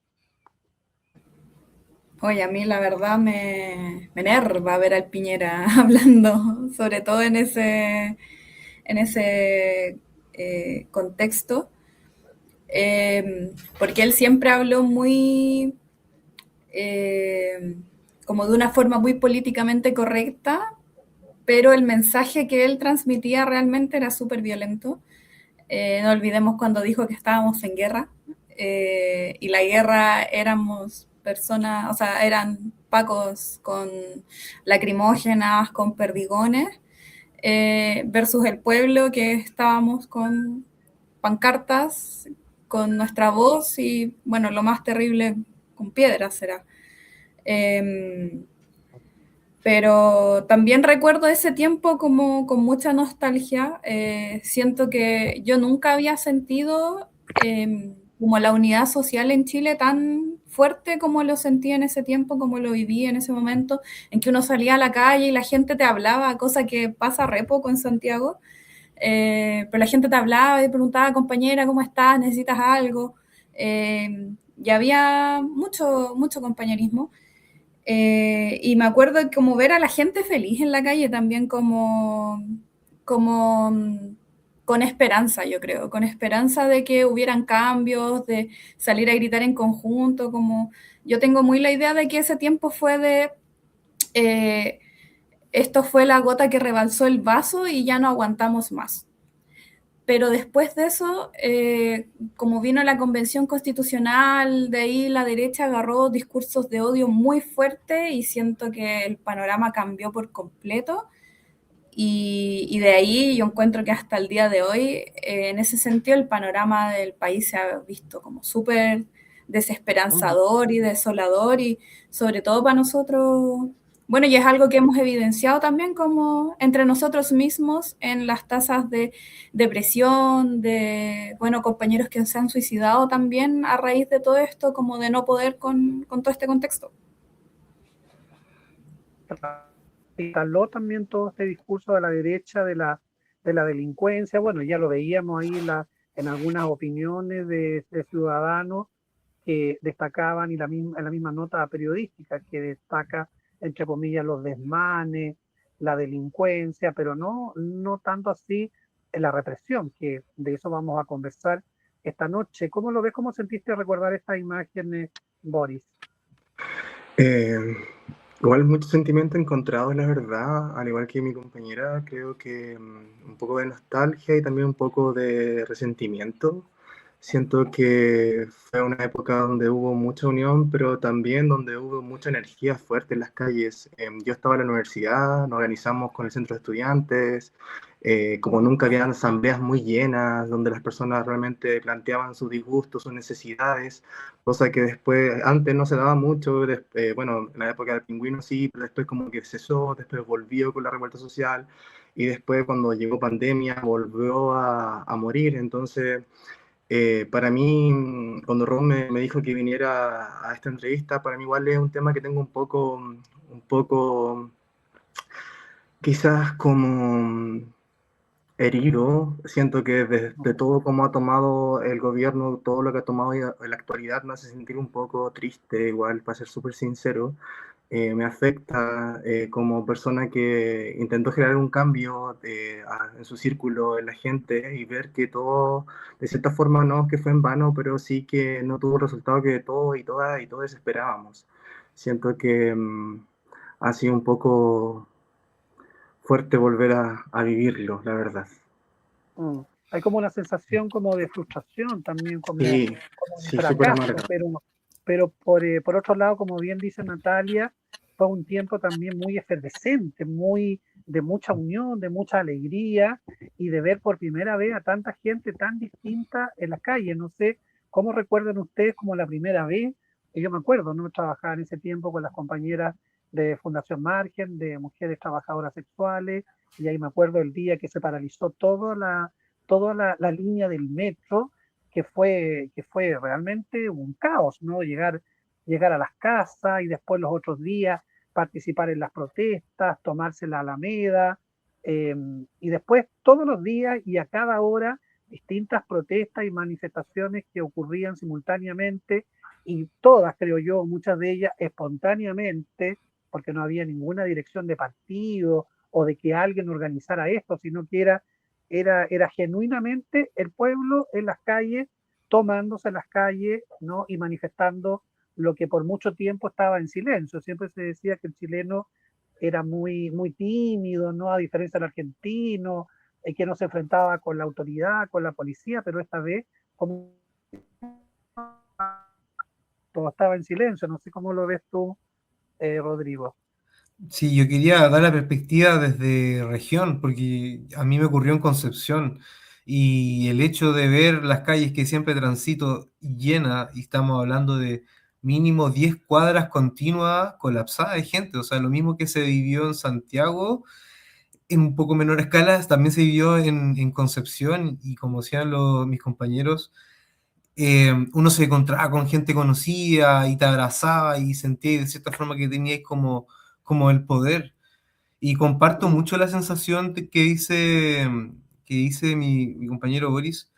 Oye, a mí la verdad me enerva ver al Piñera hablando, sobre todo en ese contexto, porque él siempre habló muy, como de una forma muy políticamente correcta, pero el mensaje que él transmitía realmente era súper violento. No olvidemos cuando dijo que estábamos en guerra, y la guerra éramos personas, o sea, eran pacos con lacrimógenas, con perdigones, versus el pueblo que estábamos con pancartas, con nuestra voz y, bueno, lo más terrible, con piedras será. Pero también recuerdo ese tiempo como con mucha nostalgia. Siento que yo nunca había sentido como la unidad social en Chile tan fuerte como lo sentí en ese tiempo, como lo viví en ese momento, en que uno salía a la calle y la gente te hablaba, cosa que pasa re poco en Santiago, pero la gente te hablaba y preguntaba, compañera, ¿cómo estás? ¿Necesitas algo? Y había mucho compañerismo. Y me acuerdo como ver a la gente feliz en la calle también como con esperanza, yo creo, con esperanza de que hubieran cambios, de salir a gritar en conjunto, como yo tengo muy la idea de que ese tiempo fue esto fue la gota que rebalsó el vaso y ya no aguantamos más. Pero después de eso, como vino la Convención Constitucional, de ahí la derecha agarró discursos de odio muy fuertes y siento que el panorama cambió por completo. Y de ahí yo encuentro que hasta el día de hoy, en ese sentido, el panorama del país se ha visto como súper desesperanzador y desolador, y sobre todo para nosotros. Bueno, y es algo que hemos evidenciado también como entre nosotros mismos en las tasas de depresión, de, bueno, compañeros que se han suicidado también a raíz de todo esto, como de no poder con todo este contexto. Instaló también todo este discurso de la derecha, de la delincuencia. Bueno, ya lo veíamos ahí en algunas opiniones de ciudadanos que destacaban, y en la misma nota periodística que destaca, entre comillas, los desmanes, la delincuencia, pero no tanto así en la represión, que de eso vamos a conversar esta noche. ¿Cómo lo ves? ¿Cómo sentiste recordar estas imágenes, Boris? Igual muchos sentimientos encontrados, la verdad, al igual que mi compañera, creo que un poco de nostalgia y también un poco de resentimiento, Siento que fue una época donde hubo mucha unión, pero también donde hubo mucha energía fuerte en las calles. Yo estaba en la universidad, nos organizamos con el centro de estudiantes, como nunca habían asambleas muy llenas, donde las personas realmente planteaban sus disgustos, sus necesidades, cosa que después, antes no se daba mucho, bueno, en la época del pingüino sí, pero después como que cesó, después volvió con la revuelta social, y después cuando llegó pandemia volvió a morir. Entonces para mí, cuando Ron me dijo que viniera a esta entrevista, para mí igual es un tema que tengo un poco quizás como herido. Siento que de todo como ha tomado el gobierno, todo lo que ha tomado en la actualidad me hace sentir un poco triste, igual, para ser súper sincero. Me afecta como persona que intentó generar un cambio en su círculo, en la gente, y ver que todo, de cierta forma, no que fue en vano, pero sí que no tuvo el resultado que todos y todas y todos esperábamos. Siento que ha sido un poco fuerte volver a vivirlo, la verdad. Hay como una sensación como de frustración también, como, Sí, como de sí, súper fracaso, amarga. pero por otro lado, como bien dice Natalia, fue un tiempo también muy efervescente, muy de mucha unión, de mucha alegría y de ver por primera vez a tanta gente tan distinta en las calles. No sé cómo recuerdan ustedes como la primera vez, que yo me acuerdo, ¿no? Trabajaba en ese tiempo con las compañeras de Fundación Margen, de mujeres trabajadoras sexuales, y ahí me acuerdo el día que se paralizó toda la línea del metro, que fue realmente un caos, ¿no? Llegar a las casas y después los otros días participar en las protestas, tomarse la Alameda, y después todos los días y a cada hora distintas protestas y manifestaciones que ocurrían simultáneamente y todas, creo yo, muchas de ellas espontáneamente, porque no había ninguna dirección de partido o de que alguien organizara esto, sino que era genuinamente el pueblo en las calles, tomándose las calles, ¿no? Y manifestando lo que por mucho tiempo estaba en silencio. Siempre se decía que el chileno era muy tímido, ¿no? A diferencia del argentino, que no se enfrentaba con la autoridad, con la policía, pero esta vez como todo estaba en silencio. No sé cómo lo ves tú, Rodrigo. Sí, yo quería dar la perspectiva desde región, porque a mí me ocurrió en Concepción y el hecho de ver las calles que siempre transito llenas, y estamos hablando de mínimo 10 cuadras continuas colapsadas de gente, o sea, lo mismo que se vivió en Santiago, en un poco menor escala, también se vivió en Concepción, y como decían mis compañeros, uno se encontraba con gente conocida y te abrazaba y sentía de cierta forma que teníais como el poder. Y comparto mucho la sensación que dice mi compañero Boris.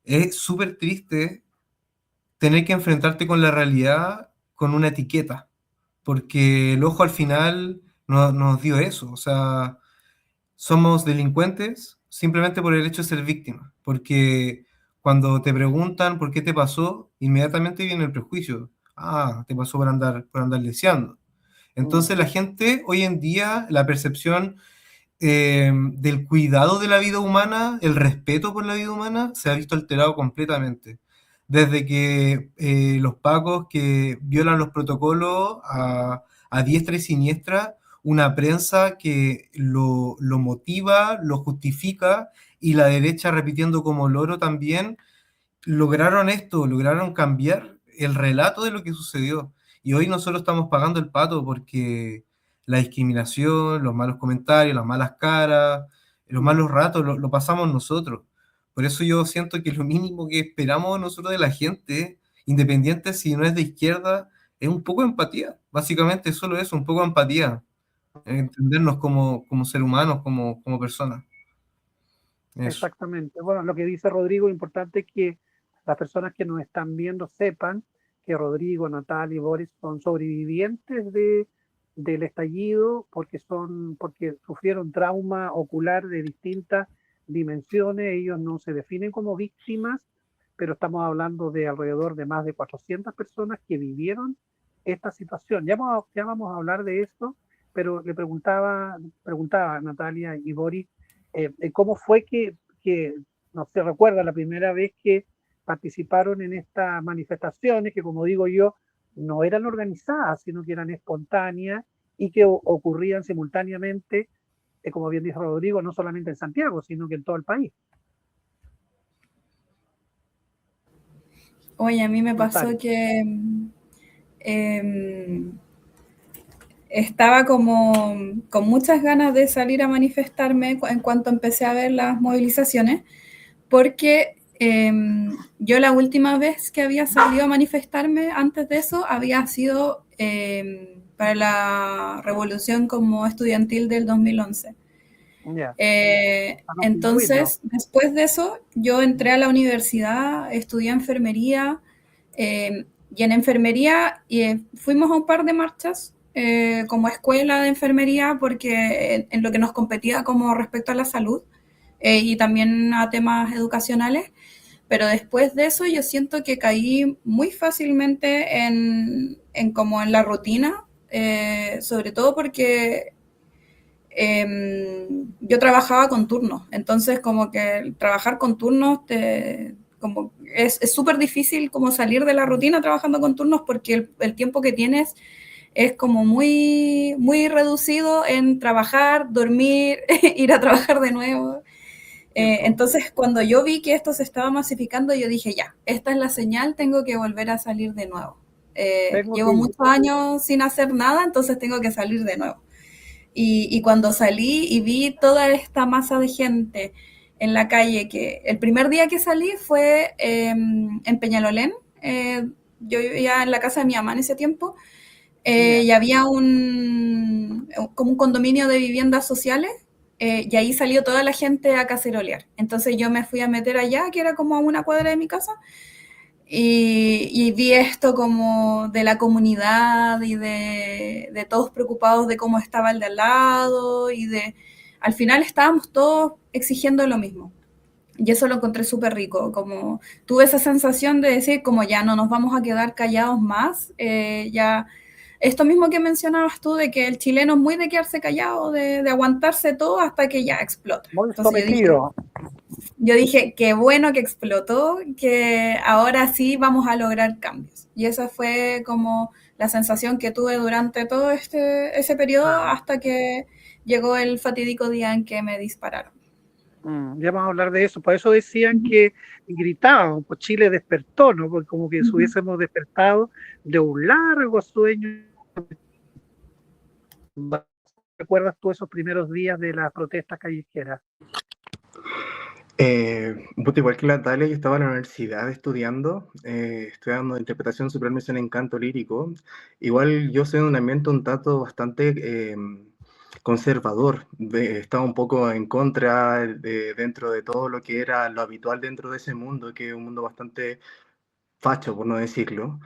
Es súper triste tener que enfrentarte con la realidad con una etiqueta, porque el ojo al final nos dio eso. O sea, somos delincuentes simplemente por el hecho de ser víctimas, porque cuando te preguntan por qué te pasó, inmediatamente viene el prejuicio. Ah, te pasó por andar leseando. Entonces la gente hoy en día, la percepción del cuidado de la vida humana, el respeto por la vida humana, se ha visto alterado completamente. Desde que los pacos que violan los protocolos a diestra y siniestra, una prensa que lo motiva, lo justifica, y la derecha repitiendo como loro también, lograron esto, lograron cambiar el relato de lo que sucedió. Y hoy nosotros estamos pagando el pato porque la discriminación, los malos comentarios, las malas caras, los malos ratos, lo pasamos nosotros. Por eso yo siento que lo mínimo que esperamos nosotros de la gente, independiente si no es de izquierda, es un poco de empatía. Básicamente solo eso, un poco de empatía. Entendernos como ser humanos, como personas. Eso. Exactamente. Bueno, lo que dice Rodrigo, importante es que las personas que nos están viendo sepan que Rodrigo, Natalia y Boris son sobrevivientes del estallido porque sufrieron trauma ocular de distintas dimensiones. Ellos no se definen como víctimas, pero estamos hablando de alrededor de más de 400 personas que vivieron esta situación. Ya vamos a hablar de esto, pero le preguntaba a Natalia y Boris, ¿cómo fue que no se recuerda la primera vez que participaron en estas manifestaciones que, como digo yo, no eran organizadas, sino que eran espontáneas y que ocurrían simultáneamente, como bien dijo Rodrigo, no solamente en Santiago, sino que en todo el país. Oye, a mí me pasó Natalia. que estaba como con muchas ganas de salir a manifestarme en cuanto empecé a ver las movilizaciones, porque yo la última vez que había salido a manifestarme antes de eso había sido para la revolución como estudiantil del 2011. Ya. Entonces, después de eso, yo entré a la universidad, estudié enfermería, y en enfermería fuimos a un par de marchas como escuela de enfermería, porque en lo que nos competía como respecto a la salud y también a temas educacionales. Pero después de eso yo siento que caí muy fácilmente como en la rutina, sobre todo porque yo trabajaba con turnos, entonces como que trabajar con turnos como es súper difícil como salir de la rutina trabajando con turnos, porque el tiempo que tienes es como muy, muy reducido en trabajar, dormir, ir a trabajar de nuevo. Entonces, cuando yo vi que esto se estaba masificando, yo dije, ya, esta es la señal, tengo que volver a salir de nuevo. Llevo muchos años sin hacer nada, entonces tengo que salir de nuevo. Y cuando salí y vi toda esta masa de gente en la calle, que el primer día que salí fue en Peñalolén, yo vivía en la casa de mi mamá en ese tiempo, y había como un condominio de viviendas sociales, y ahí salió toda la gente a cacerolear. Entonces yo me fui a meter allá, que era como a una cuadra de mi casa, y vi esto como de la comunidad y de todos preocupados de cómo estaba el de al lado, al final estábamos todos exigiendo lo mismo. Y eso lo encontré súper rico, como tuve esa sensación de decir como ya no nos vamos a quedar callados más, ya esto mismo que mencionabas tú, de que el chileno es muy de quedarse callado, de aguantarse todo hasta que ya explota. Muy Entonces sometido. yo dije, qué bueno que explotó, que ahora sí vamos a lograr cambios. Y esa fue como la sensación que tuve durante todo ese periodo hasta que llegó el fatídico día en que me dispararon. Ya vamos a hablar de eso. Por eso decían que gritaban, pues Chile despertó, ¿no? Porque como que hubiésemos despertado de un largo sueño. ¿Recuerdas tú esos primeros días de las protestas callejeras? Igual que Natalia, yo estaba en la universidad estudiando interpretación superior en encanto lírico. Igual yo soy de un ambiente un tanto bastante conservador, estaba un poco en contra dentro de todo lo que era lo habitual dentro de ese mundo, que es un mundo bastante facho, por no decirlo.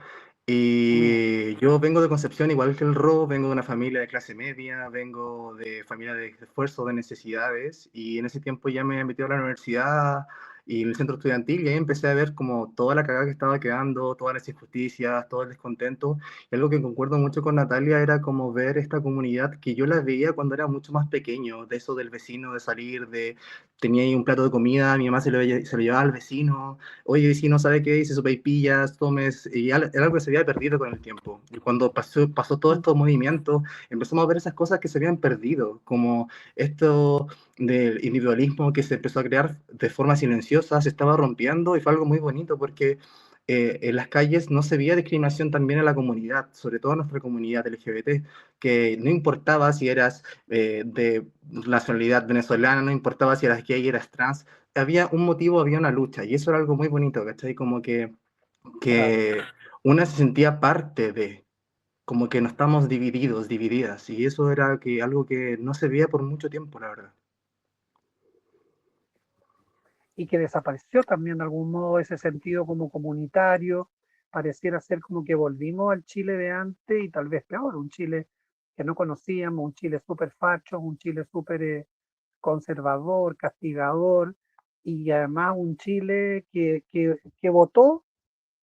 Y yo vengo de Concepción, igual que el Ro, vengo de una familia de clase media, vengo de familia de esfuerzo, de necesidades, y en ese tiempo ya me metí a la universidad y en el centro estudiantil, y ahí empecé a ver como toda la cagada que estaba quedando, todas las injusticias, todo el descontento. Y algo que concuerdo mucho con Natalia era como ver esta comunidad que yo la veía cuando era mucho más pequeño, de eso del vecino, de salir, tenía ahí un plato de comida, mi mamá se lo llevaba al vecino, oye, vecino, ¿sabe qué? Hice sopaipillas, tomes, y era algo que se había perdido con el tiempo. Y cuando pasó todos estos movimientos, empezamos a ver esas cosas que se habían perdido, como esto del individualismo que se empezó a crear de forma silenciosa, se estaba rompiendo, y fue algo muy bonito porque en las calles no se veía discriminación también en la comunidad, sobre todo en nuestra comunidad LGBT, que no importaba si eras de nacionalidad venezolana, no importaba si eras gay, eras trans, había un motivo, había una lucha, y eso era algo muy bonito, ¿cachai? Como que una se sentía parte de, como que no estamos divididos, divididas, y eso era algo que no se veía por mucho tiempo, la verdad. Y que desapareció también de algún modo ese sentido como comunitario, pareciera ser como que volvimos al Chile de antes y tal vez peor, un Chile que no conocíamos, un Chile súper facho, un Chile súper conservador, castigador, y además un Chile que votó,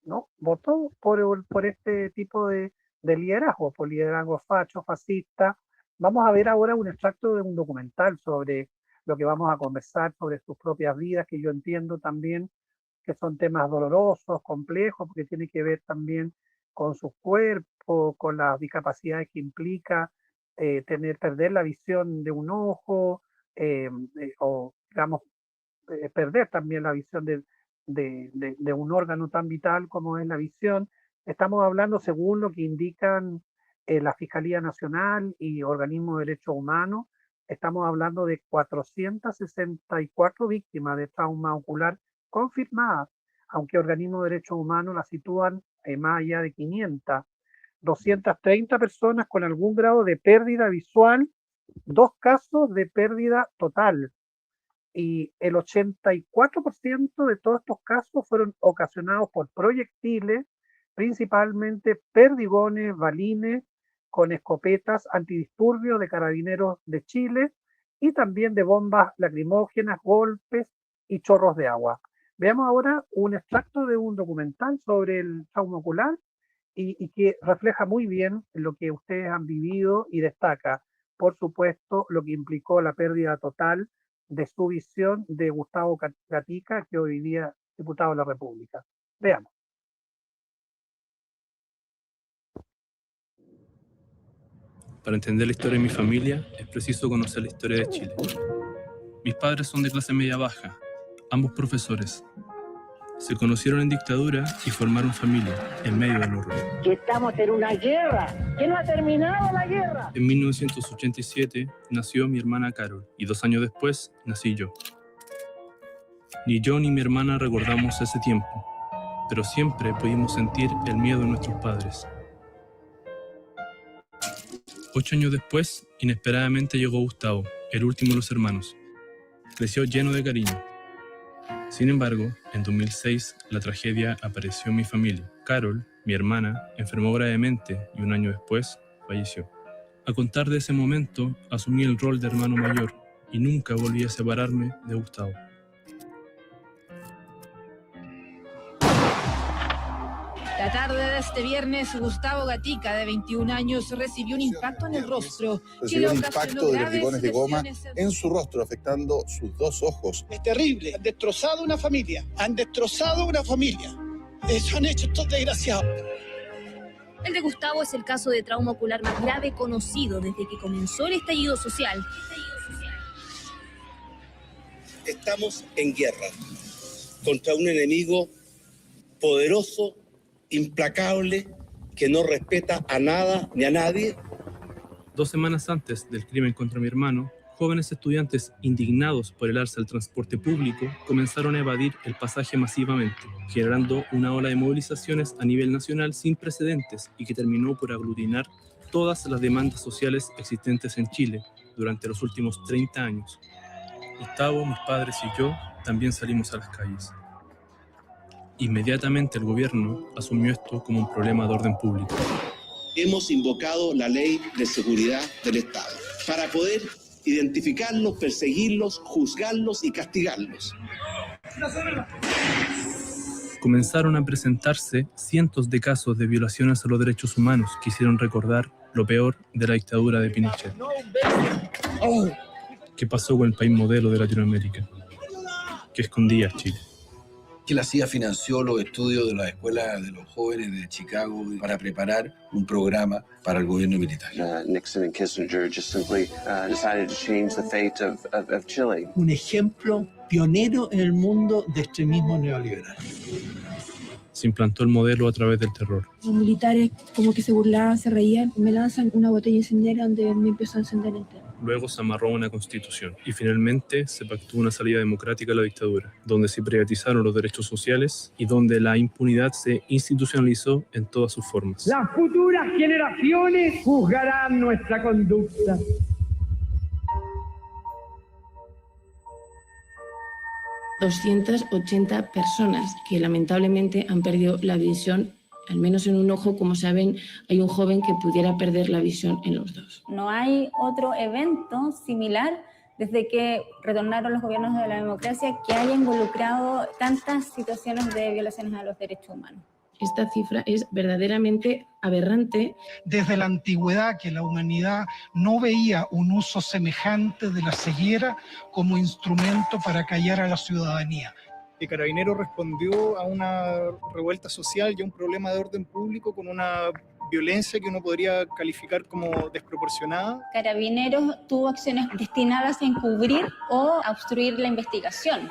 ¿no? Votó por este tipo de liderazgo, por liderazgo facho, fascista. Vamos a ver ahora un extracto de un documental sobre lo que vamos a conversar, sobre sus propias vidas, que yo entiendo también que son temas dolorosos, complejos, porque tiene que ver también con su cuerpo, con las discapacidades que implica perder la visión de un ojo, o digamos, perder también la visión de un órgano tan vital como es la visión. Estamos hablando, según lo que indican la Fiscalía Nacional y organismos de derechos humanos, estamos hablando de 464 víctimas de trauma ocular confirmadas, aunque organismos de derechos humanos la sitúan más allá de 500. 230 personas con algún grado de pérdida visual, 2 casos de pérdida total. Y el 84% de todos estos casos fueron ocasionados por proyectiles, principalmente perdigones, balines, con escopetas antidisturbios de Carabineros de Chile y también de bombas lacrimógenas, golpes y chorros de agua. Veamos ahora un extracto de un documental sobre el trauma ocular y que refleja muy bien lo que ustedes han vivido y destaca, por supuesto, lo que implicó la pérdida total de su visión de Gustavo Gatica, que hoy día es diputado de la República. Veamos. Para entender la historia de mi familia, es preciso conocer la historia de Chile. Mis padres son de clase media baja, ambos profesores. Se conocieron en dictadura y formaron familia, en medio del horror. Que estamos en una guerra, que no ha terminado la guerra. En 1987 nació mi hermana Carol, y 2 años después nací yo. Ni yo ni mi hermana recordamos ese tiempo, pero siempre pudimos sentir el miedo de nuestros padres. 8 años después, inesperadamente llegó Gustavo, el último de los hermanos. Creció lleno de cariño. Sin embargo, en 2006 la tragedia apareció en mi familia. Carol, mi hermana, enfermó gravemente y 1 año después falleció. A contar de ese momento, asumí el rol de hermano mayor y nunca volví a separarme de Gustavo. La tarde de este viernes, Gustavo Gatica, de 21 años, recibió un impacto en el rostro. Recibió un impacto de vertigones de goma en su rostro, afectando sus 2 ojos. Es terrible. Han destrozado una familia. Han destrozado una familia. Eso han hecho estos desgraciados. El de Gustavo es el caso de trauma ocular más grave conocido desde que comenzó el estallido social. Estamos en guerra contra un enemigo poderoso, implacable, que no respeta a nada ni a nadie. 2 semanas antes del crimen contra mi hermano, jóvenes estudiantes indignados por el alza del transporte público comenzaron a evadir el pasaje masivamente, generando una ola de movilizaciones a nivel nacional sin precedentes y que terminó por aglutinar todas las demandas sociales existentes en Chile durante los últimos 30 años. Gustavo, mis padres y yo también salimos a las calles. Inmediatamente el gobierno asumió esto como un problema de orden público. Hemos invocado la ley de seguridad del Estado para poder identificarlos, perseguirlos, juzgarlos y castigarlos. Comenzaron a presentarse cientos de casos de violaciones a los derechos humanos que hicieron recordar lo peor de la dictadura de Pinochet. ¿Qué pasó con el país modelo de Latinoamérica? ¿Qué escondía Chile? Que la CIA financió los estudios de la escuela de los jóvenes de Chicago para preparar un programa para el gobierno militar. Nixon and Kissinger just simply decided to change the fate of Chile. Un ejemplo pionero en el mundo de extremismo neoliberal. Se implantó el modelo a través del terror. Los militares como que se burlaban, se reían, me lanzan una botella incendiaria donde me empezó a encender entero. Luego se amarró una constitución y finalmente se pactó una salida democrática a la dictadura, donde se privatizaron los derechos sociales y donde la impunidad se institucionalizó en todas sus formas. Las futuras generaciones juzgarán nuestra conducta. ...280 personas que lamentablemente han perdido la visión, al menos en un ojo. Como saben, hay un joven que pudiera perder la visión en los 2. No hay otro evento similar desde que retornaron los gobiernos de la democracia que haya involucrado tantas situaciones de violaciones a los derechos humanos. Esta cifra es verdaderamente aberrante. Desde la antigüedad, que la humanidad no veía un uso semejante de la ceguera como instrumento para callar a la ciudadanía. que Carabineros respondió a una revuelta social y a un problema de orden público con una violencia que uno podría calificar como desproporcionada. Carabineros tuvo acciones destinadas a encubrir o a obstruir la investigación.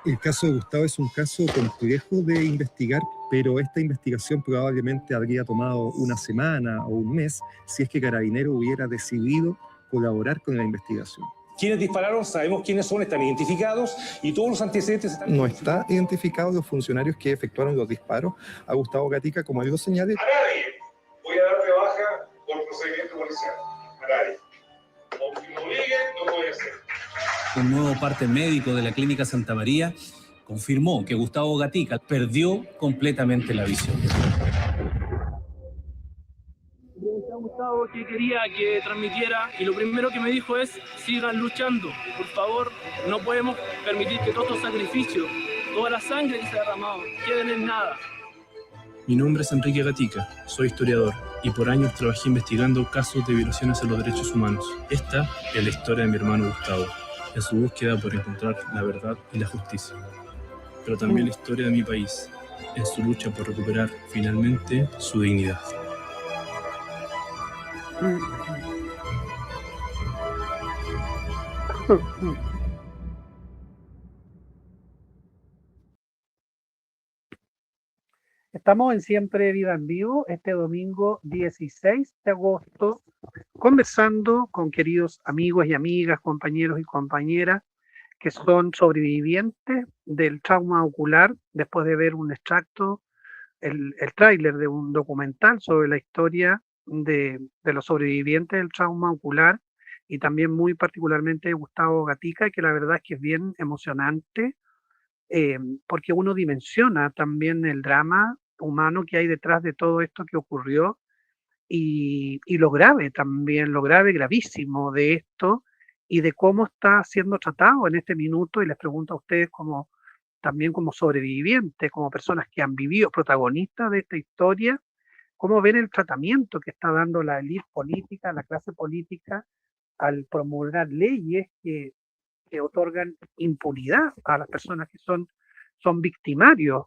El caso de Gustavo es un caso complejo de investigar, pero esta investigación probablemente habría tomado una semana o un mes si es que Carabineros hubiera decidido colaborar con la investigación. Quienes dispararon, sabemos quiénes son, están identificados y todos los antecedentes están... No está identificados los funcionarios que efectuaron los disparos a Gustavo Gatica, como él lo señala. A nadie voy a dar de baja por procedimiento policial. A nadie. Aunque me obliguen, no voy a hacer. Un nuevo parte médico de la Clínica Santa María confirmó que Gustavo Gatica perdió completamente la visión. Gustavo que quería que transmitiera y lo primero que me dijo es: sigan luchando, por favor, no podemos permitir que todos los sacrificios, toda la sangre que se ha derramado queden en nada. Mi nombre es Enrique Gatica, soy historiador y por años trabajé investigando casos de violaciones a los derechos humanos. Esta es la historia de mi hermano Gustavo, en su búsqueda por encontrar la verdad y la justicia, pero también la historia de mi país, en su lucha por recuperar finalmente su dignidad. Estamos en Siempre Vida en Vivo, este domingo 16 de agosto, conversando con queridos amigos y amigas, compañeros y compañeras que son sobrevivientes del trauma ocular después de ver un extracto, el tráiler de un documental sobre la historia de los sobrevivientes del trauma ocular y también muy particularmente de Gustavo Gatica, que la verdad es que es bien emocionante porque uno dimensiona también el drama humano que hay detrás de todo esto que ocurrió y lo grave también, lo grave, gravísimo de esto y de cómo está siendo tratado en este minuto. Y les pregunto a ustedes también como sobrevivientes, como personas que han vivido, protagonistas de esta historia, cómo ven el tratamiento que está dando la élite política, la clase política, al promulgar leyes que otorgan impunidad a las personas que son victimarios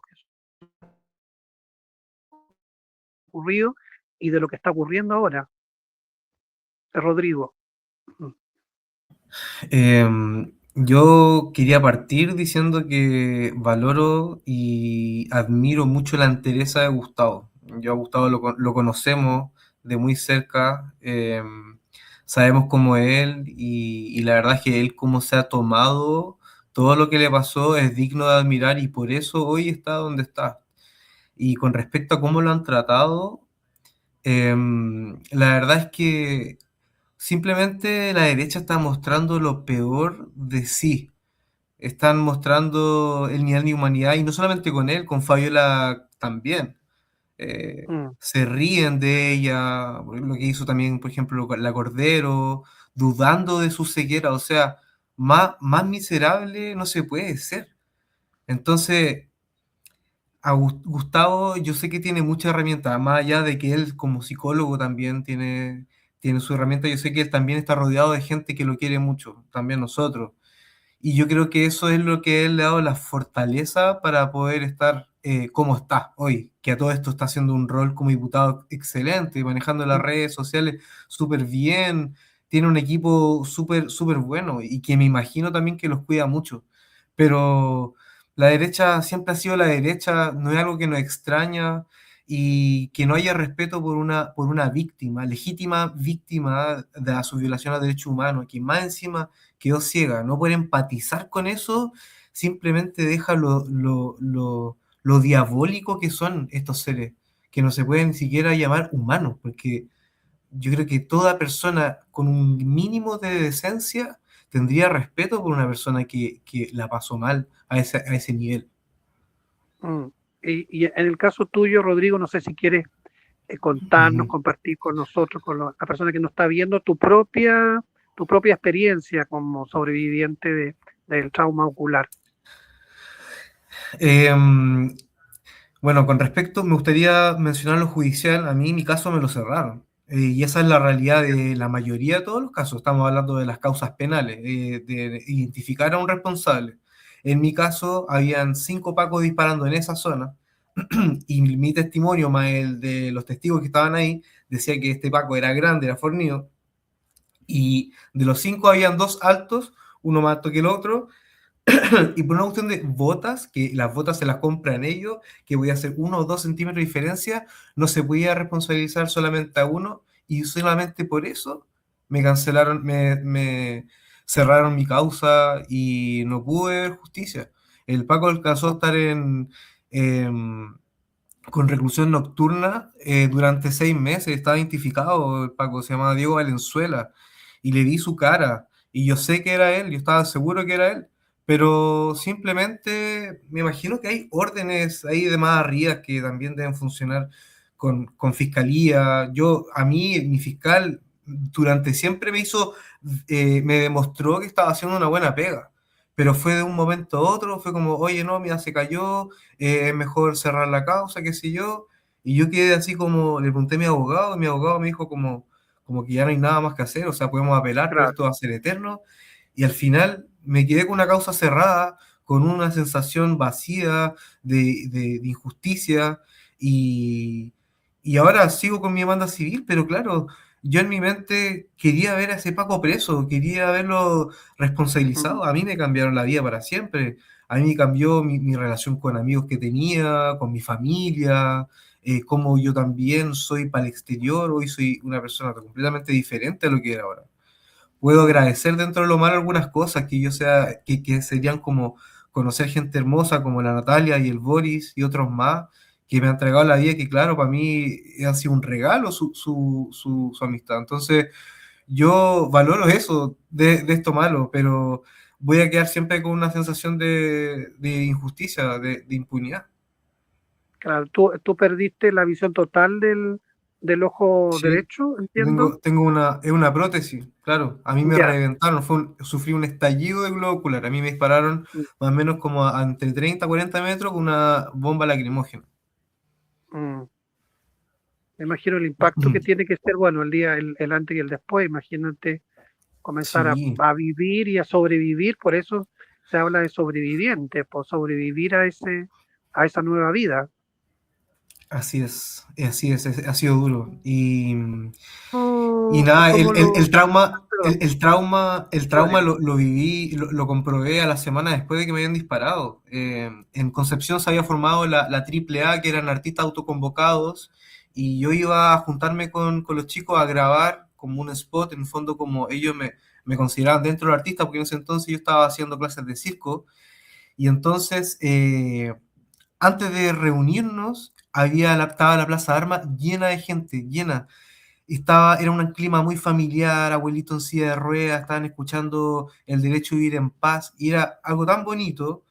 ocurrido y de lo que está ocurriendo ahora. Rodrigo. Yo quería partir diciendo que valoro y admiro mucho la entereza de Gustavo. Yo a Gustavo lo conocemos de muy cerca, sabemos cómo es él y la verdad es que él cómo se ha tomado todo lo que le pasó es digno de admirar y por eso hoy está donde está. Y con respecto a cómo lo han tratado, la verdad es que simplemente la derecha está mostrando lo peor de sí. Están mostrando el nivel de humanidad y no solamente con él, con Fabiola también. Se ríen de ella, lo que hizo también, por ejemplo, la Cordero, dudando de su ceguera. O sea, más miserable no se puede ser. Entonces, a Gustavo yo sé que tiene muchas herramientas, más allá de que él como psicólogo también tiene su herramienta, yo sé que él también está rodeado de gente que lo quiere mucho, también nosotros. Y yo creo que eso es lo que él le ha dado la fortaleza para poder estar como está hoy, que a todo esto está haciendo un rol como diputado excelente, manejando las redes sociales súper bien, tiene un equipo súper bueno y que me imagino también que los cuida mucho. Pero la derecha siempre ha sido la derecha, no es algo que nos extraña y que no haya respeto por una víctima, legítima víctima de su violación a derechos humanos, que más encima quedó ciega, no poder empatizar con eso, simplemente deja lo diabólico que son estos seres, que no se pueden ni siquiera llamar humanos, porque yo creo que toda persona con un mínimo de decencia tendría respeto por una persona que la pasó mal a ese nivel. Y en el caso tuyo, Rodrigo, no sé si quieres contarnos, compartir con nosotros, con la persona que nos está viendo, tu propia experiencia como sobreviviente del trauma ocular. Bueno, con respecto, me gustaría mencionar lo judicial. A mí mi caso me lo cerraron. Y esa es la realidad de la mayoría de todos los casos. Estamos hablando de las causas penales, de identificar a un responsable. En mi caso, habían 5 pacos disparando en esa zona, y mi testimonio, más el de los testigos que estaban ahí, decía que este paco era grande, era fornido, y de los 5 habían 2 altos, uno más alto que el otro, y por una cuestión de botas, que las botas se las compran ellos, que voy a hacer 1 o 2 centímetros de diferencia, no se podía responsabilizar solamente a uno, y solamente por eso me cancelaron, me cerraron mi causa y no pude ver justicia. El Paco alcanzó a estar con reclusión nocturna durante 6 meses, estaba identificado el Paco, se llamaba Diego Valenzuela, y le vi su cara, y yo sé que era él, yo estaba seguro que era él, pero simplemente me imagino que hay órdenes ahí de más arriba que también deben funcionar con fiscalía. A mí, mi fiscal durante siempre me demostró que estaba haciendo una buena pega, pero fue de un momento a otro, fue como, oye, no, mira, se cayó, es mejor cerrar la causa, qué sé yo, y yo quedé así como, le pregunté a mi abogado, y mi abogado me dijo como que ya no hay nada más que hacer, o sea, podemos apelar, pero esto va a ser eterno, y al final me quedé con una causa cerrada, con una sensación vacía de injusticia, y ahora sigo con mi demanda civil, pero claro, yo en mi mente quería ver a ese Paco preso, quería verlo responsabilizado. A mí me cambiaron la vida para siempre. A mí me cambió mi relación con amigos que tenía, con mi familia, como yo también soy para el exterior. Hoy soy una persona completamente diferente a lo que era ahora. Puedo agradecer dentro de lo malo algunas cosas que serían como conocer gente hermosa como la Natalia y el Boris y otros más que me han entregado la vida, que claro, para mí ha sido un regalo su amistad. Entonces, yo valoro eso de esto malo, pero voy a quedar siempre con una sensación de injusticia, de impunidad. Claro, tú perdiste la visión total del ojo Sí, derecho, entiendo. tengo una prótesis, claro. A mí me Ya. reventaron, sufrí un estallido de globo ocular. A mí me dispararon más o menos como entre 30 y 40 metros con una bomba lacrimógena. Me imagino el impacto que tiene que ser, bueno, el antes y el después. Imagínate comenzar Sí. a vivir y a sobrevivir, por eso se habla de sobreviviente, por sobrevivir a esa nueva vida. Así es, ha sido duro. Y Oh, nada, ¿cómo el trauma, perdón. el trauma lo viví, lo comprobé a la semana después de que me habían disparado. En Concepción se había formado la AAA, que eran artistas autoconvocados, y yo iba a juntarme con los chicos a grabar como un spot, en el fondo como ellos me consideraban dentro del artista, porque en ese entonces yo estaba haciendo clases de circo, y entonces antes de reunirnos estaba la Plaza de Armas llena de gente, llena. Era un clima muy familiar, abuelito en silla de ruedas, estaban escuchando El Derecho a Vivir en Paz, y era algo tan bonito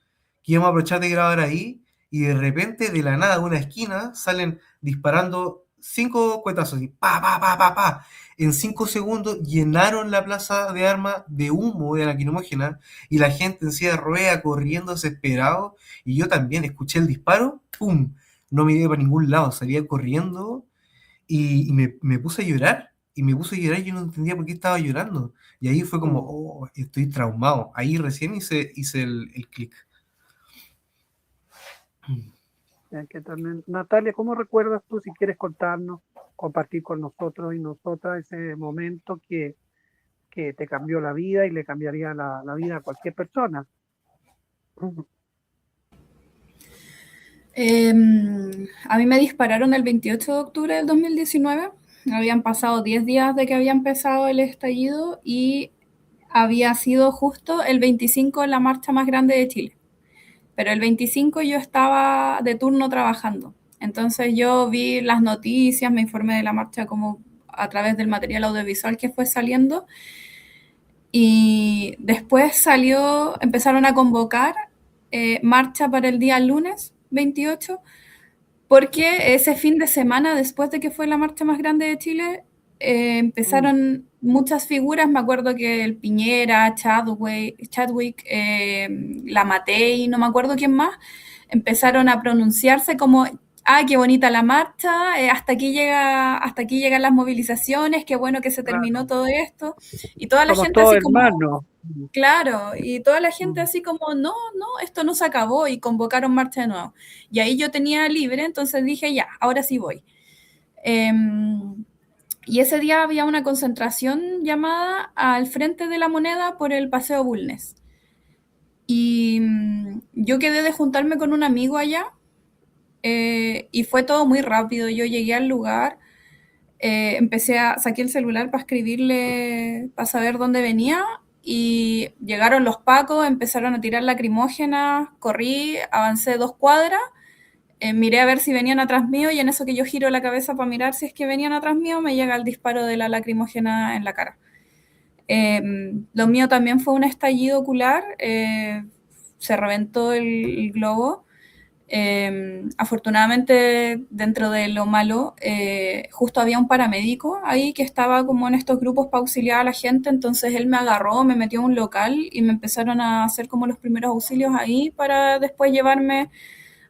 que íbamos a aprovechar de grabar ahí, y de repente, de la nada, de una esquina, salen disparando 5 cuetazos, y pa, pa, pa, pa, pa. En 5 segundos llenaron la Plaza de Armas de humo de lacrimógena, y la gente en silla de ruedas corriendo desesperado, y yo también escuché el disparo, ¡pum! No miré para ningún lado, salía corriendo, y me puse a llorar, y yo no entendía por qué estaba llorando, y ahí fue como, oh, estoy traumado, ahí recién hice el clic. Que también, Natalia, ¿cómo recuerdas tú, si quieres contarnos, compartir con nosotros y nosotras ese momento que te cambió la vida y le cambiaría la vida a cualquier persona? A mí me dispararon el 28 de octubre del 2019, habían pasado 10 días de que había empezado el estallido y había sido justo el 25 la marcha más grande de Chile, pero el 25 yo estaba de turno trabajando, entonces yo vi las noticias, me informé de la marcha como a través del material audiovisual que fue saliendo, y después empezaron a convocar marcha para el día lunes 28, porque ese fin de semana, después de que fue la marcha más grande de Chile, empezaron muchas figuras, me acuerdo que el Piñera, Chadwick, la Matei, no me acuerdo quién más, empezaron a pronunciarse como, qué bonita la marcha, hasta aquí llegan las movilizaciones, qué bueno que se terminó todo esto, y toda la Somos gente todos así como... hermanos. Claro, y toda la gente así como, no, esto no se acabó, y convocaron marcha de nuevo. Y ahí yo tenía libre, entonces dije, ya, ahora sí voy. Y ese día había una concentración llamada al frente de la Moneda por el Paseo Bulnes. Y yo quedé de juntarme con un amigo allá, y fue todo muy rápido. Yo llegué al lugar, saqué el celular para escribirle, para saber dónde venía, y llegaron los pacos, empezaron a tirar lacrimógenas, corrí, avancé 2 cuadras, miré a ver si venían atrás mío, y en eso que yo giro la cabeza para mirar si es que venían atrás mío, me llega el disparo de la lacrimógena en la cara. Lo mío también fue un estallido ocular, se reventó el globo. Afortunadamente, dentro de lo malo, justo había un paramédico ahí que estaba como en estos grupos para auxiliar a la gente, entonces él me agarró, me metió a un local y me empezaron a hacer como los primeros auxilios ahí para después llevarme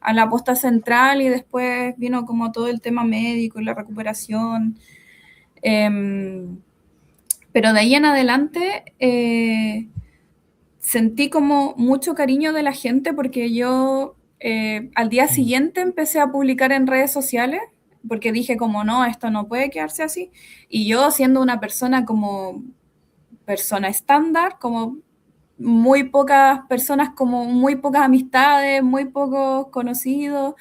a la posta central, y después vino como todo el tema médico y la recuperación. Pero de ahí en adelante sentí como mucho cariño de la gente, porque yo al día siguiente empecé a publicar en redes sociales, porque dije como no, esto no puede quedarse así. Y yo, siendo una persona como persona estándar, como muy pocas personas, como muy pocas amistades, muy pocos conocidos,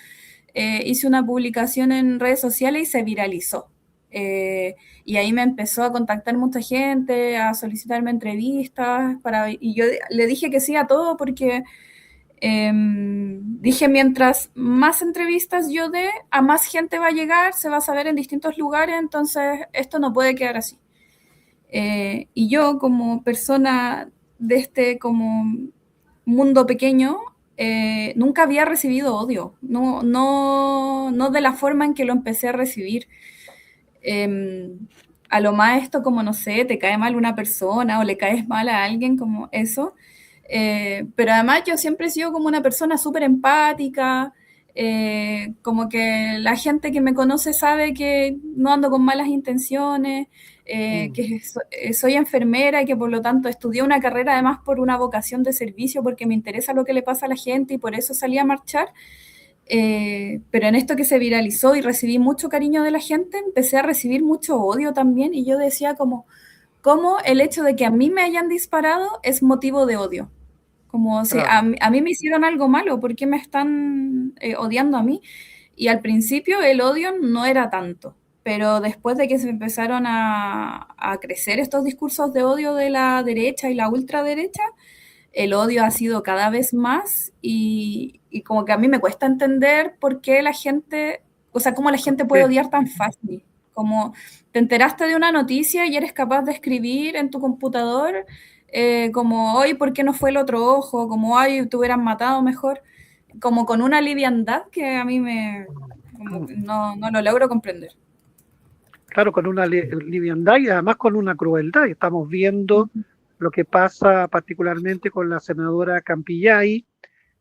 hice una publicación en redes sociales y se viralizó. Y ahí me empezó a contactar mucha gente, a solicitarme entrevistas, y yo le dije que sí a todo, porque dije, mientras más entrevistas yo dé, a más gente va a llegar, se va a saber en distintos lugares, entonces esto no puede quedar así. Y yo, como persona de este como mundo pequeño, nunca había recibido odio, no de la forma en que lo empecé a recibir. A lo más esto, como no sé, te cae mal una persona o le caes mal a alguien, como eso. Pero además yo siempre he sido como una persona súper empática, como que la gente que me conoce sabe que no ando con malas intenciones, que soy enfermera y que por lo tanto estudié una carrera además por una vocación de servicio, porque me interesa lo que le pasa a la gente y por eso salí a marchar. Pero en esto que se viralizó y recibí mucho cariño de la gente, empecé a recibir mucho odio también, y yo decía como el hecho de que a mí me hayan disparado es motivo de odio. Como si a mí me hicieron algo malo, ¿por qué me están odiando a mí? Y al principio el odio no era tanto, pero después de que se empezaron a crecer estos discursos de odio de la derecha y la ultraderecha, el odio ha sido cada vez más, y como que a mí me cuesta entender por qué la gente, o sea, cómo la gente puede odiar tan fácil. Como te enteraste de una noticia y eres capaz de escribir en tu computador como, hoy, ¿por qué no fue el otro ojo? Como, ay, te hubieran matado mejor. Como con una liviandad que a mí no lo logro comprender. Claro, con una liviandad y además con una crueldad. Estamos viendo lo que pasa particularmente con la senadora Campillay,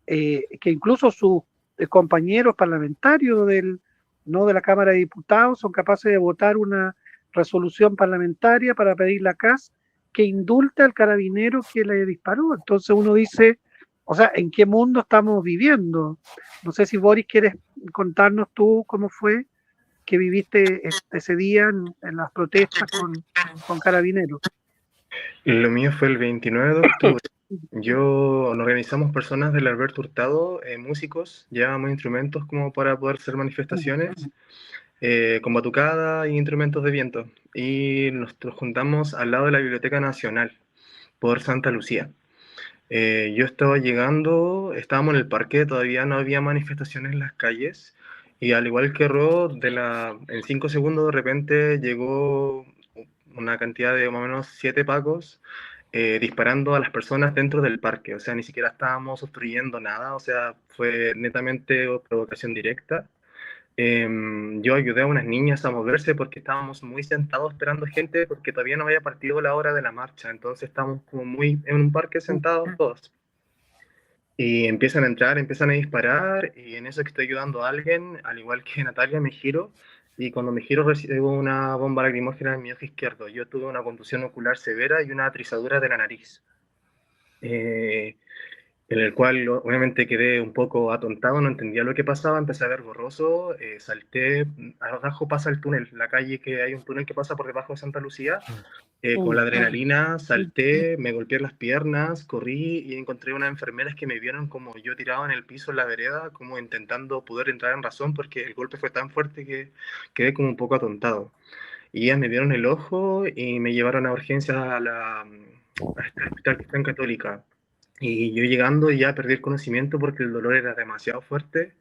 que incluso sus compañeros parlamentarios de la Cámara de Diputados son capaces de votar una resolución parlamentaria para pedir la CAS que indulte al carabinero que le disparó. Entonces uno dice, o sea, ¿en qué mundo estamos viviendo? No sé si Boris quieres contarnos tú cómo fue que viviste ese día en las protestas con carabineros. Lo mío fue el 29 de octubre. Nos organizamos personas del Alberto Hurtado, músicos, llevábamos instrumentos como para poder hacer manifestaciones, con batucada y instrumentos de viento. Y nos juntamos al lado de la Biblioteca Nacional, por Santa Lucía. Yo estaba llegando, estábamos en el parque, todavía no había manifestaciones en las calles, y al igual que Ro, en 5 segundos de repente llegó una cantidad de más o menos 7 pacos disparando a las personas dentro del parque. O sea, ni siquiera estábamos obstruyendo nada, o sea, fue netamente provocación directa. Yo ayudé a unas niñas a moverse porque estábamos muy sentados esperando gente, porque todavía no había partido la hora de la marcha, entonces estábamos como muy en un parque sentados todos. Y empiezan a entrar, empiezan a disparar, y en eso que estoy ayudando a alguien, al igual que Natalia, me giro, y cuando me giro recibo una bomba lacrimógena en mi ojo izquierdo. Yo tuve una contusión ocular severa y una atrizadura de la nariz. en el cual obviamente quedé un poco atontado, no entendía lo que pasaba, empecé a ver borroso, salté, abajo pasa el túnel, la calle que hay un túnel que pasa por debajo de Santa Lucía, con la adrenalina salté, me golpeé las piernas, corrí y encontré unas enfermeras que me vieron como yo tirado en el piso en la vereda, como intentando poder entrar en razón porque el golpe fue tan fuerte que quedé como un poco atontado. Y ellas me dieron el ojo y me llevaron a urgencias a este hospital Cristian Católica. Y yo llegando ya perdí el conocimiento porque el dolor era demasiado fuerte.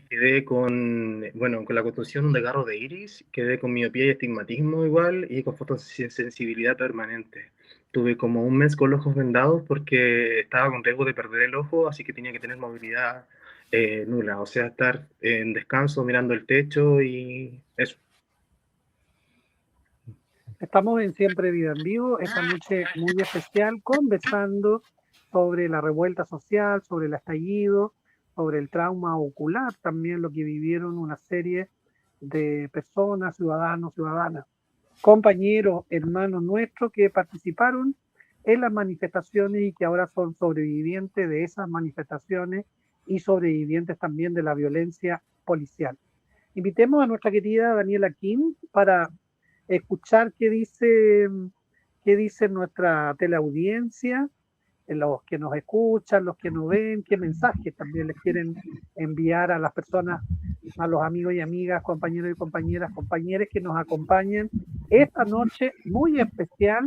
Quedé con la contusión, un desgarro de iris, quedé con miopía y astigmatismo igual y con fotosensibilidad permanente. Tuve como un mes con los ojos vendados porque estaba con riesgo de perder el ojo, así que tenía que tener movilidad nula, o sea, estar en descanso mirando el techo y eso. Estamos en Siempre Vida en Vivo, esta noche muy especial, conversando sobre la revuelta social, sobre el estallido, sobre el trauma ocular, también lo que vivieron una serie de personas, ciudadanos, ciudadanas, compañeros, hermanos nuestros que participaron en las manifestaciones y que ahora son sobrevivientes de esas manifestaciones y sobrevivientes también de la violencia policial. Invitemos a nuestra querida Daniela Kim para escuchar qué dice nuestra teleaudiencia, los que nos escuchan, los que nos ven, qué mensajes también les quieren enviar a las personas, a los amigos y amigas, compañeros y compañeras, compañeros que nos acompañan esta noche muy especial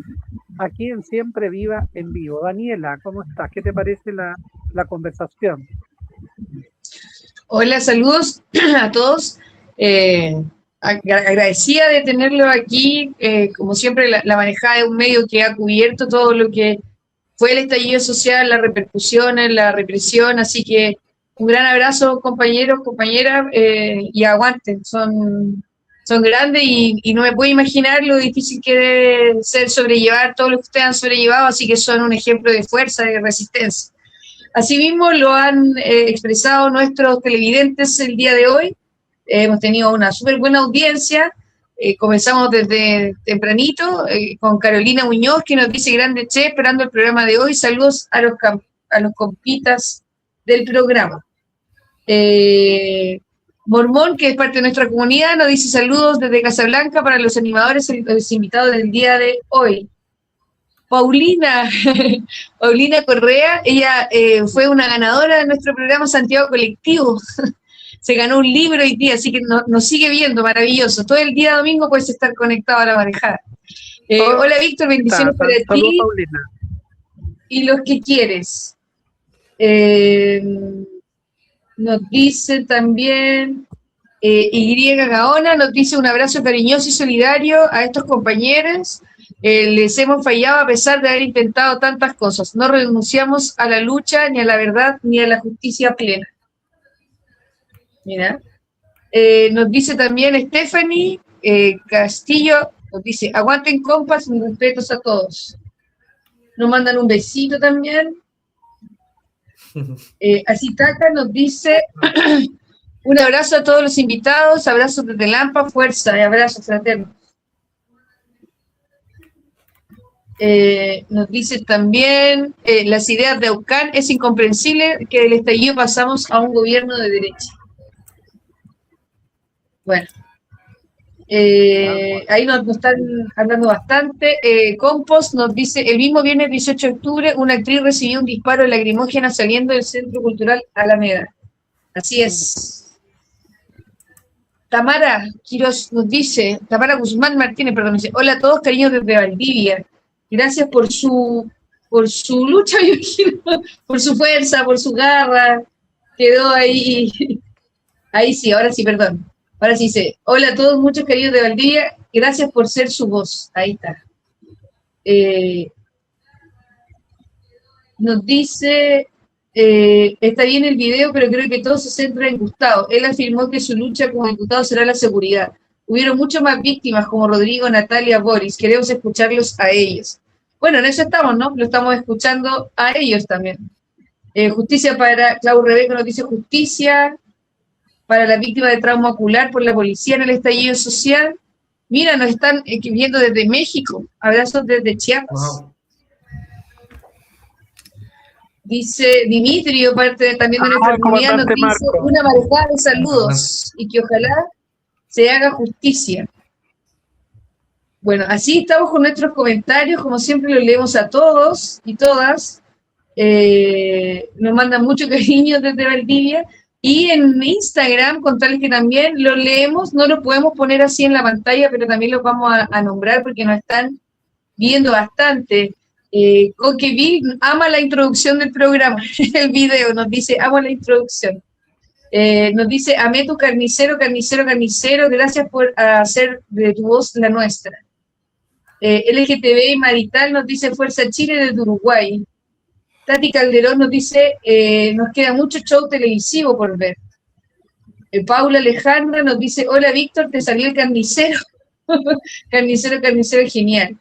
aquí en Siempre Viva en Vivo. Daniela, ¿cómo estás? ¿Qué te parece la conversación? Hola, saludos a todos. Agradecida de tenerlo aquí, como siempre la manejada de un medio que ha cubierto todo lo que fue el estallido social, las repercusiones, la represión, así que un gran abrazo compañeros, compañeras, y aguanten, son grandes y no me puedo imaginar lo difícil que debe ser sobrellevar todo lo que ustedes han sobrellevado, así que son un ejemplo de fuerza, de resistencia. Asimismo lo han expresado nuestros televidentes el día de hoy. Hemos tenido una súper buena audiencia, comenzamos desde tempranito con Carolina Muñoz, que nos dice: grande che, esperando el programa de hoy, saludos a los compitas del programa. Mormón, que es parte de nuestra comunidad, nos dice saludos desde Casablanca para los animadores y los invitados del día de hoy. Paulina Correa, ella fue una ganadora de nuestro programa Santiago Colectivo. Se ganó un libro hoy día, así que nos sigue viendo, maravilloso. Todo el día domingo puedes estar conectado a la manejada. Hola Víctor, bendiciones para ti y los que quieres. Nos dice también Y Gaona, nos dice un abrazo cariñoso y solidario a estos compañeros. Les hemos fallado a pesar de haber intentado tantas cosas. No renunciamos a la lucha, ni a la verdad, ni a la justicia plena. Mira, nos dice también Stephanie Castillo, nos dice: aguanten compas, mis respetos a todos. Nos mandan un besito también. Así Taca nos dice: un abrazo a todos los invitados, abrazos desde Lampa, fuerza y abrazos fraternos. Nos dice también: las ideas de Aucán, es incomprensible que del estallido pasamos a un gobierno de derecha. Bueno, ahí nos están hablando bastante. Compost nos dice: el mismo viernes 18 de octubre, una actriz recibió un disparo lacrimógena saliendo del Centro Cultural Alameda. Así es. Tamara Quiroz nos dice, Tamara Guzmán Martínez, perdón, dice: hola a todos, cariños desde Valdivia. Gracias por su lucha, por su fuerza, por su garra. Quedó ahí. Ahí sí, ahora sí, perdón. Ahora sí dice: hola a todos, muchos cariños de Valdivia, gracias por ser su voz. Ahí está. Nos dice: está bien el video, pero creo que todo se centra en Gustavo. Él afirmó que su lucha como diputado será la seguridad. Hubieron muchas más víctimas como Rodrigo, Natalia, Boris. Queremos escucharlos a ellos. Bueno, en eso estamos, ¿no? Lo estamos escuchando a ellos también. Justicia para Clau Rebeca nos dice: justicia para la víctima de trauma ocular por la policía en el estallido social. Mira, nos están viendo desde México. Abrazos desde Chiapas. Wow. Dice Dimitrio, parte también de nuestra comunidad, nos dice Marco. una marejada de saludos y que ojalá se haga justicia. Bueno, así estamos con nuestros comentarios, como siempre los leemos a todos y todas. Nos mandan mucho cariño desde Valdivia. Y en Instagram, contarles que también lo leemos, no lo podemos poner así en la pantalla, pero también lo vamos a nombrar porque nos están viendo bastante. Coqueville ama la introducción del programa, el video, nos dice, amo la introducción. Nos dice, amé tu carnicero, carnicero, carnicero, gracias por hacer de tu voz la nuestra. LGTB y Marital nos dice, Fuerza Chile desde Uruguay. Tati Calderón nos dice, nos queda mucho show televisivo por ver. Paula Alejandra nos dice, hola Víctor, te salió el carnicero. Carnicero, carnicero, genial.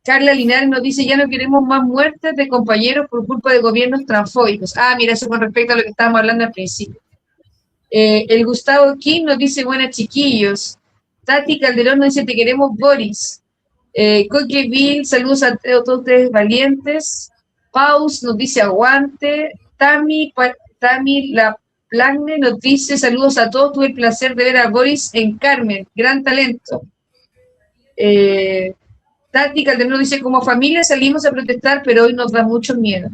Carla Linares nos dice, ya no queremos más muertes de compañeros por culpa de gobiernos transfóbicos. Ah, mira, eso con respecto a lo que estábamos hablando al principio. El Gustavo Kim nos dice, buenas chiquillos. Tati Calderón nos dice, te queremos Boris. Coqueville, saludos a todos ustedes valientes. Paus nos dice aguante. Tami La Plagne nos dice saludos a todos. Tuve el placer de ver a Boris en Carmen, gran talento. Tati Calderón nos dice como familia salimos a protestar, pero hoy nos da mucho miedo.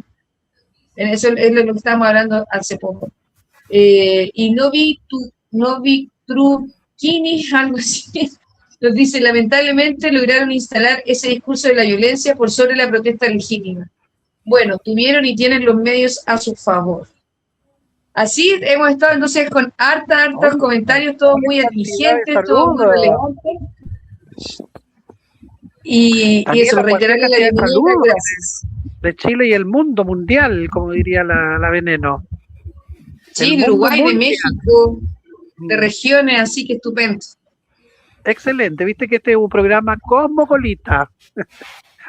Eso es lo que estábamos hablando hace poco. Y Novi Trucchini, algo así, nos dice lamentablemente lograron instalar ese discurso de la violencia por sobre la protesta legítima. Bueno, tuvieron y tienen los medios a su favor. Así hemos estado entonces con hartos comentarios, todos muy exigentes, todos muy relevantes. Y eso, reiterarle la bienvenida, gracias. De Chile y el mundo mundial, como diría la Veneno. Sí, de Uruguay, de México, de regiones, así que estupendo. Excelente, viste que este es un programa cosmopolita.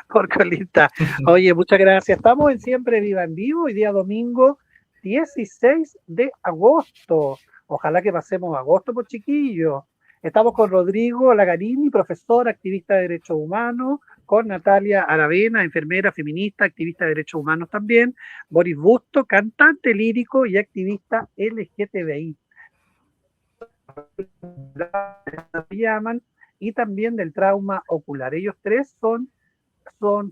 Por colita. Oye, muchas gracias. Estamos en Siempre Viva en Vivo, hoy día domingo 16 de agosto. Ojalá que pasemos agosto, por chiquillos. Estamos con Rodrigo Lagarini, profesor, activista de derechos humanos, con Natalia Aravena, enfermera, feminista, activista de derechos humanos también, Boris Busto, cantante lírico y activista LGTBI. Llaman, y también del trauma ocular. Ellos tres son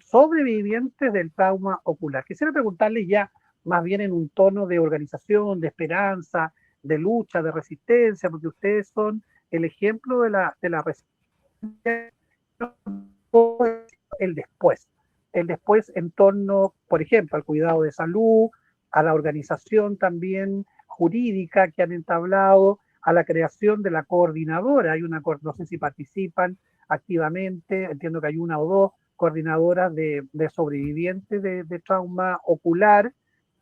sobrevivientes del trauma ocular. Quisiera preguntarles ya más bien en un tono de organización, de esperanza, de lucha, de resistencia, porque ustedes son el ejemplo de la resistencia, el después en torno, por ejemplo, al cuidado de salud, a la organización también jurídica que han entablado, a la creación de la coordinadora. Hay una, no sé si participan activamente, entiendo que hay una o dos coordinadoras de sobrevivientes de trauma ocular,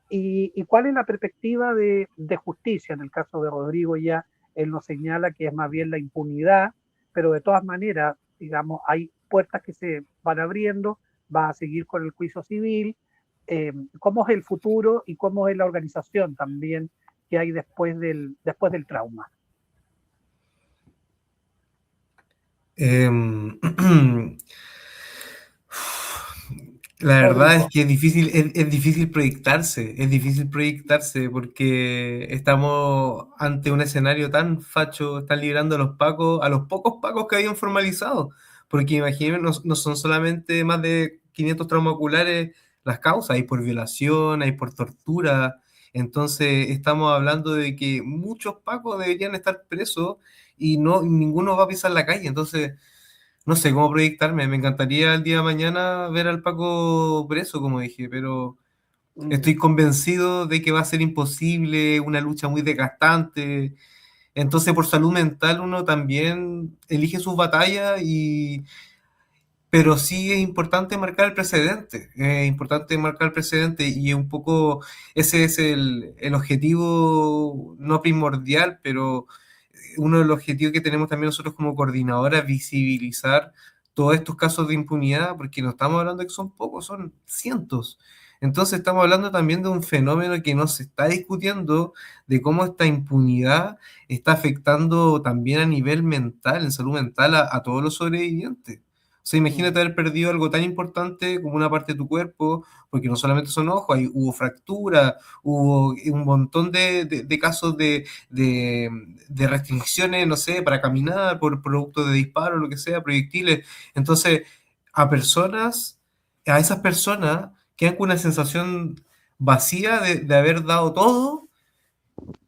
y cuál es la perspectiva de justicia. En el caso de Rodrigo ya él nos señala que es más bien la impunidad, pero de todas maneras, digamos, hay puertas que se van abriendo, va a seguir con el juicio civil. ¿Cómo es el futuro y cómo es la organización también que hay después del trauma? La verdad es que es difícil proyectarse porque estamos ante un escenario tan facho, están liberando a los pocos pacos que habían formalizado, porque imagínense, no son solamente más de 500 traumas oculares las causas, hay por violación, hay por tortura, entonces estamos hablando de que muchos pacos deberían estar presos y ninguno va a pisar la calle, entonces no sé cómo proyectarme, me encantaría el día de mañana ver al Paco preso, como dije, pero estoy convencido de que va a ser imposible, una lucha muy desgastante, entonces por salud mental uno también elige sus batallas, pero sí es importante marcar el precedente, y un poco ese es el objetivo, no primordial, pero uno de los objetivos que tenemos también nosotros como coordinadora es visibilizar todos estos casos de impunidad, porque no estamos hablando de que son pocos, son cientos. Entonces estamos hablando también de un fenómeno que no se está discutiendo, de cómo esta impunidad está afectando también a nivel mental, en salud mental, a todos los sobrevivientes. O sea, imagínate haber perdido algo tan importante como una parte de tu cuerpo, porque no solamente son ojos, hubo fractura, hubo un montón de casos de restricciones, no sé, para caminar, por producto de disparo, lo que sea, proyectiles. Entonces, a esas personas quedan con una sensación vacía de haber dado todo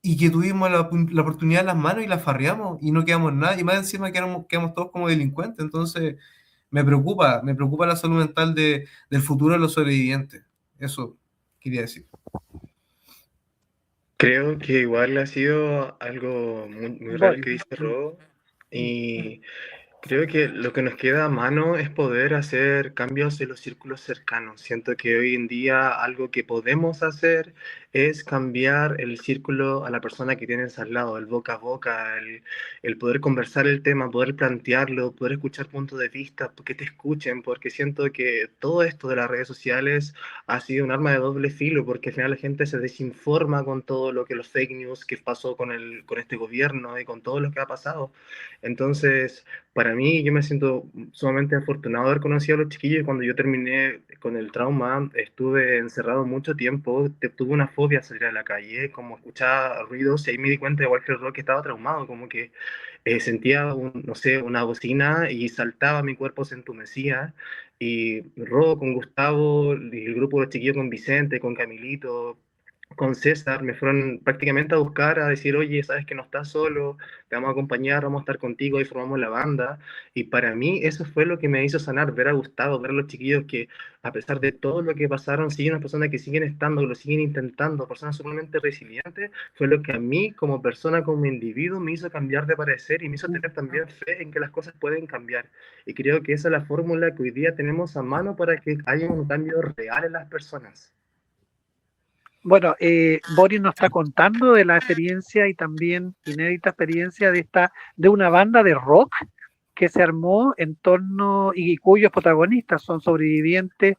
y que tuvimos la oportunidad en las manos y la farreamos y no quedamos nada, y más encima quedamos todos como delincuentes. Entonces, me preocupa la salud mental del futuro de los sobrevivientes. Eso quería decir. Creo que igual ha sido algo muy real que dice Ro, y creo que lo que nos queda a mano es poder hacer cambios en los círculos cercanos. Siento que hoy en día algo que podemos hacer es cambiar el círculo a la persona que tienes al lado, el boca a boca, el poder conversar el tema, poder plantearlo, poder escuchar puntos de vista, que te escuchen, porque siento que todo esto de las redes sociales ha sido un arma de doble filo, porque al final la gente se desinforma con todo lo que los fake news que pasó con este gobierno y con todo lo que ha pasado. Entonces, para mí, yo me siento sumamente afortunado de haber conocido a los chiquillos. Cuando yo terminé con el trauma, estuve encerrado mucho tiempo, tuve una fobia a salir a la calle, como escuchaba ruidos, y ahí me di cuenta, igual que el rock, que estaba traumado, como que sentía, no sé, una bocina y saltaba, mi cuerpo se entumecía, y Ro con Gustavo, y el grupo de los chiquillos con Vicente, con Camilito, con César, me fueron prácticamente a buscar, a decir, oye, sabes que no estás solo, te vamos a acompañar, vamos a estar contigo, y formamos la banda. Y para mí eso fue lo que me hizo sanar, ver a Gustavo, ver a los chiquillos que a pesar de todo lo que pasaron, siguen unas personas que siguen estando, que lo siguen intentando, personas sumamente resilientes, fue lo que a mí como persona, como individuo, me hizo cambiar de parecer y me hizo tener también fe en que las cosas pueden cambiar. Y creo que esa es la fórmula que hoy día tenemos a mano para que haya un cambio real en las personas. Bueno, Boris nos está contando de la experiencia y también inédita experiencia de una banda de rock que se armó en torno y cuyos protagonistas son sobrevivientes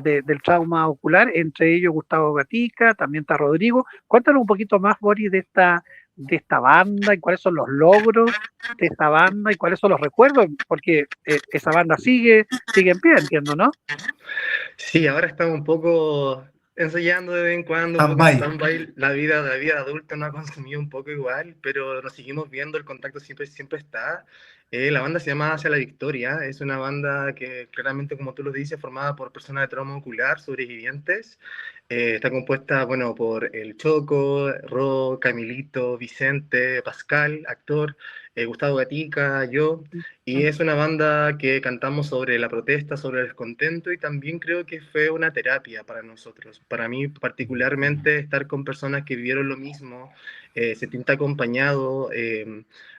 del trauma ocular, entre ellos Gustavo Gatica, también está Rodrigo. Cuéntanos un poquito más, Boris, de esta banda y cuáles son los logros de esta banda y cuáles son los recuerdos, porque esa banda sigue en pie, entiendo, ¿no? Sí, ahora estamos un poco ensayando de vez en cuando, un poco en stand-by. La vida adulta nos ha consumido un poco igual, pero nos seguimos viendo, el contacto siempre está. La banda se llama Hacia la Victoria, es una banda que claramente, como tú lo dices, formada por personas de trauma ocular, sobrevivientes. Está compuesta, bueno, por el Choco, Ro, Camilito, Vicente, Pascal, actor, Gustavo Gatica, yo, y es una banda que cantamos sobre la protesta, sobre el descontento, y también creo que fue una terapia para nosotros. Para mí particularmente estar con personas que vivieron lo mismo, sentirte acompañado,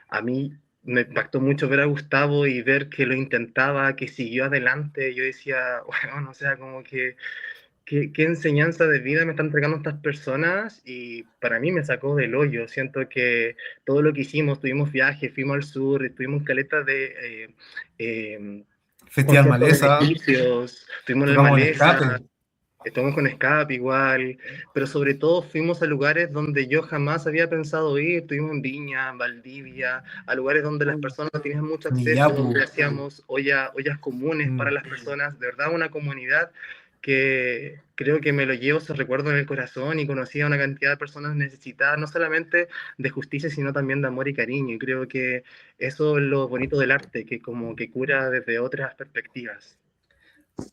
a mí me impactó mucho ver a Gustavo y ver que lo intentaba, que siguió adelante. Yo decía, bueno, o sea, como que qué enseñanza de vida me están entregando estas personas, y para mí me sacó del hoyo. Siento que todo lo que hicimos, tuvimos viajes, fuimos al sur, estuvimos en caleta de Festival Maleza, estuvimos en el Maleza, estuvimos con Escape igual, pero sobre todo fuimos a lugares donde yo jamás había pensado ir. Estuvimos en Viña, en Valdivia, a lugares donde las personas no tenían mucho acceso, donde hacíamos ollas comunes para las personas, de verdad una comunidad que creo que me lo llevo, ese recuerdo en el corazón, y conocí a una cantidad de personas necesitadas, no solamente de justicia, sino también de amor y cariño, y creo que eso es lo bonito del arte, que como que cura desde otras perspectivas.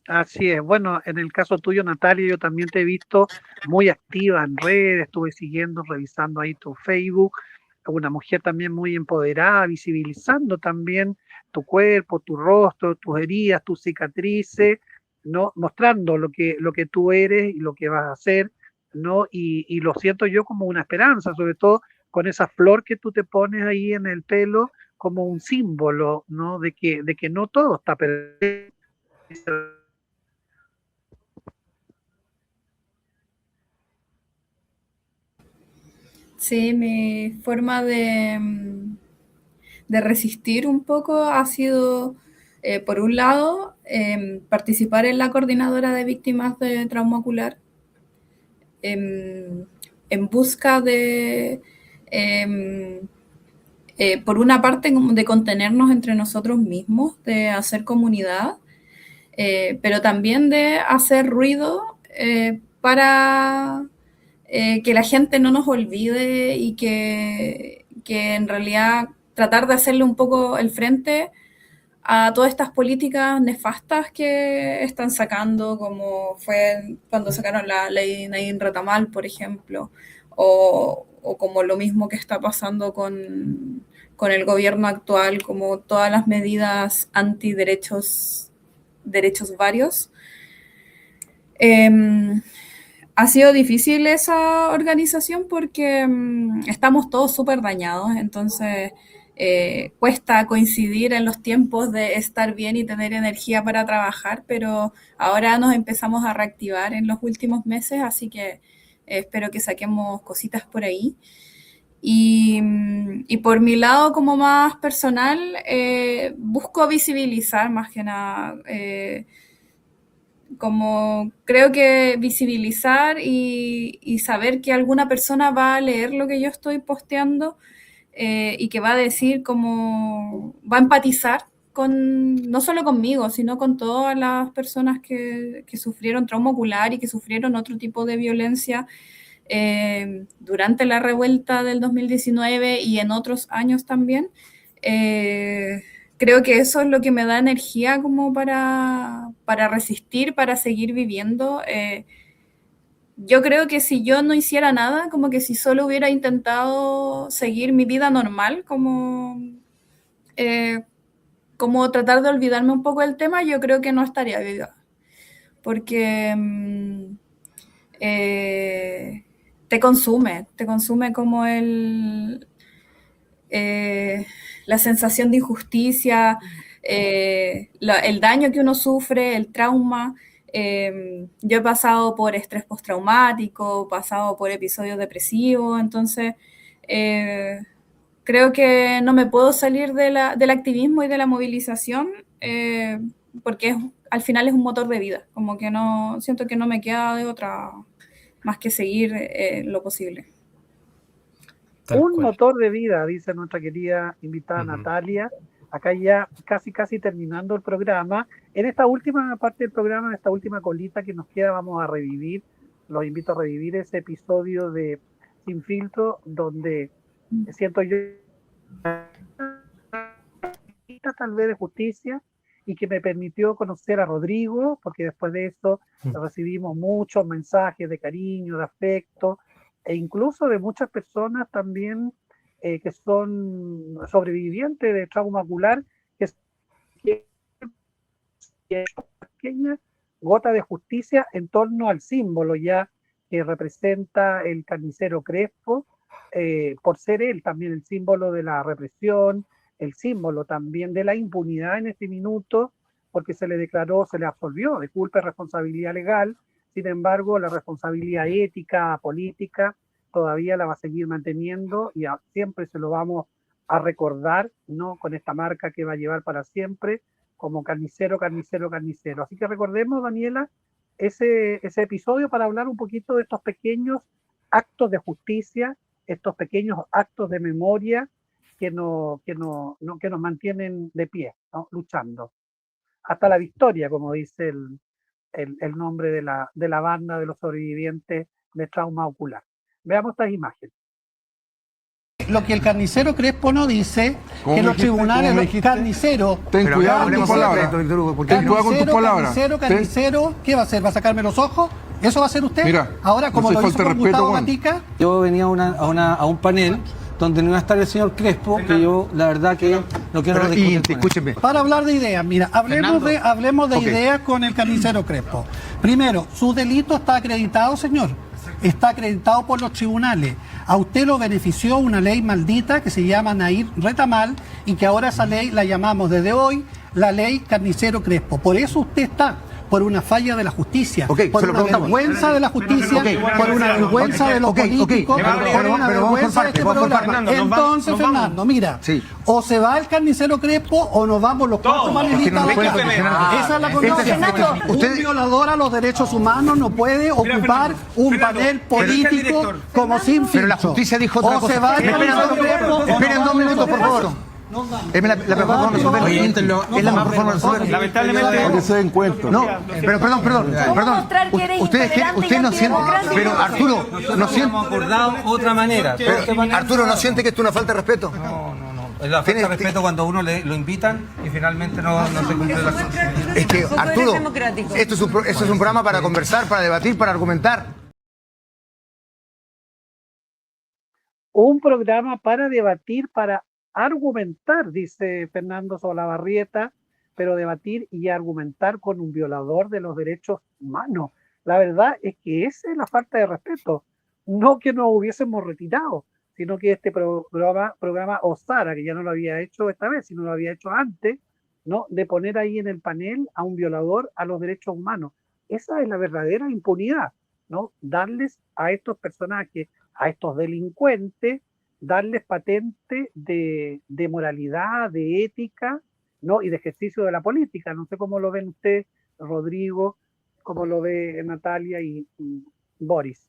Así es. Bueno, en el caso tuyo, Natalia, yo también te he visto muy activa en redes, estuve siguiendo, revisando ahí tu Facebook, una mujer también muy empoderada, visibilizando también tu cuerpo, tu rostro, tus heridas, tus cicatrices, ¿no? Mostrando lo que tú eres y lo que vas a hacer, ¿no? Y lo siento yo como una esperanza, sobre todo con esa flor que tú te pones ahí en el pelo como un símbolo, ¿no? De que no todo está perdido. Sí, mi forma de resistir un poco ha sido, por un lado, participar en la coordinadora de víctimas de trauma ocular, en busca de por una parte como de contenernos entre nosotros mismos, de hacer comunidad, pero también de hacer ruido para que la gente no nos olvide y que en realidad tratar de hacerle un poco el frente a todas estas políticas nefastas que están sacando, como fue cuando sacaron la ley Naim Retamal, por ejemplo, o como lo mismo que está pasando con el gobierno actual, como todas las medidas antiderechos varios. Ha sido difícil esa organización porque estamos todos súper dañados, entonces cuesta coincidir en los tiempos de estar bien y tener energía para trabajar, pero ahora nos empezamos a reactivar en los últimos meses, así que espero que saquemos cositas por ahí. Y por mi lado, como más personal, busco visibilizar más que nada, como creo que visibilizar y saber que alguna persona va a leer lo que yo estoy posteando y que va a decir como, va a empatizar no solo conmigo, sino con todas las personas que sufrieron trauma ocular y que sufrieron otro tipo de violencia durante la revuelta del 2019 y en otros años también. Creo que eso es lo que me da energía como para resistir, para seguir viviendo. Yo creo que si yo no hiciera nada, como que si solo hubiera intentado seguir mi vida normal, como tratar de olvidarme un poco del tema, yo creo que no estaría viva. Porque te consume como la sensación de injusticia, el daño que uno sufre, el trauma. Yo he pasado por estrés postraumático, pasado por episodios depresivos, entonces creo que no me puedo salir del activismo y de la movilización porque al final es un motor de vida, como que no siento que no me queda de otra más que seguir lo posible. Un motor de vida, dice nuestra querida invitada Natalia. Acá ya casi terminando el programa. En esta última parte del programa, en esta última colita que nos queda, vamos a revivir, los invito a revivir ese episodio de Sin Filtro, donde siento yo tal vez de justicia y que me permitió conocer a Rodrigo, porque después de eso recibimos muchos mensajes de cariño, de afecto, e incluso de muchas personas también que son sobrevivientes de trauma ocular, que pequeña gota de justicia en torno al símbolo ya que representa el carnicero Crespo, por ser él también el símbolo de la represión, el símbolo también de la impunidad en este minuto, porque se le declaró, se le absolvió de culpa y responsabilidad legal. Sin embargo, la responsabilidad ética, política, todavía la va a seguir manteniendo y siempre se lo vamos a recordar, ¿no? Con esta marca que va a llevar para siempre como carnicero. Así que recordemos, Daniela, ese episodio para hablar un poquito de estos pequeños actos de justicia, estos pequeños actos de memoria que nos mantienen de pie, ¿no? Luchando. Hasta la victoria, como dice el nombre de la banda de los sobrevivientes de trauma ocular. Veamos estas imágenes. Lo que el carnicero Crespo no dice, que los tribunales, los carniceros... Ten cuidado con tus palabras. Ten cuidado con tus palabras. Carnicero, ¿qué va a hacer? ¿Va a sacarme los ojos? ¿Eso va a hacer usted? Mira, ahora, como lo hizo con Gustavo Gatica. Yo venía a un panel donde no iba a estar el señor Crespo, que yo la verdad que no quiero discutir. Escúcheme. Para hablar de ideas, mira, hablemos de ideas con el carnicero Crespo. Primero, su delito está acreditado, señor. Está acreditado por los tribunales. A usted lo benefició una ley maldita que se llama Naim Retamal y que ahora esa ley la llamamos desde hoy la ley Carnicero Crespo. Por eso usted está, por una falla de la justicia, Ok, por se lo una preguntamos. vergüenza de la justicia, por una vergüenza de los políticos, por una vergüenza de este programa. Entonces, Fernando, mira, o se va el carnicero Crespo o nos vamos los cuatro panelistas de acá. Esa es la condición. Un violador a los derechos humanos no puede ocupar un panel político como sin filtro. Pero la justicia dijo otra cosa. O se va el carnicero Crespo. Esperen 2 minutos, por favor. Es la mejor forma de resolverlo. Es la mejor forma de resolverlo. Lamentablemente. Eso es encuentro. No, pero perdón. Ustedes no sienten. Pero Arturo, no siente. acordado otra manera. Arturo, ¿no siente que esto es una falta de respeto? No. Es la falta de respeto cuando uno lo invitan y finalmente no se cumple la acción. Es que, Arturo, esto es un programa para conversar, para debatir, para argumentar. Un programa para debatir, para argumentar, dice Fernando Solabarrieta, pero debatir y argumentar con un violador de los derechos humanos. La verdad es que esa es la falta de respeto. No que nos hubiésemos retirado, sino que este programa osara, que ya no lo había hecho esta vez, sino lo había hecho antes, ¿no? De poner ahí en el panel a un violador a los derechos humanos. Esa es la verdadera impunidad, ¿no? Darles a estos personajes, a estos delincuentes, darles patente de moralidad, de ética, ¿no? Y de ejercicio de la política. No sé cómo lo ven ustedes, Rodrigo, cómo lo ve Natalia y Boris.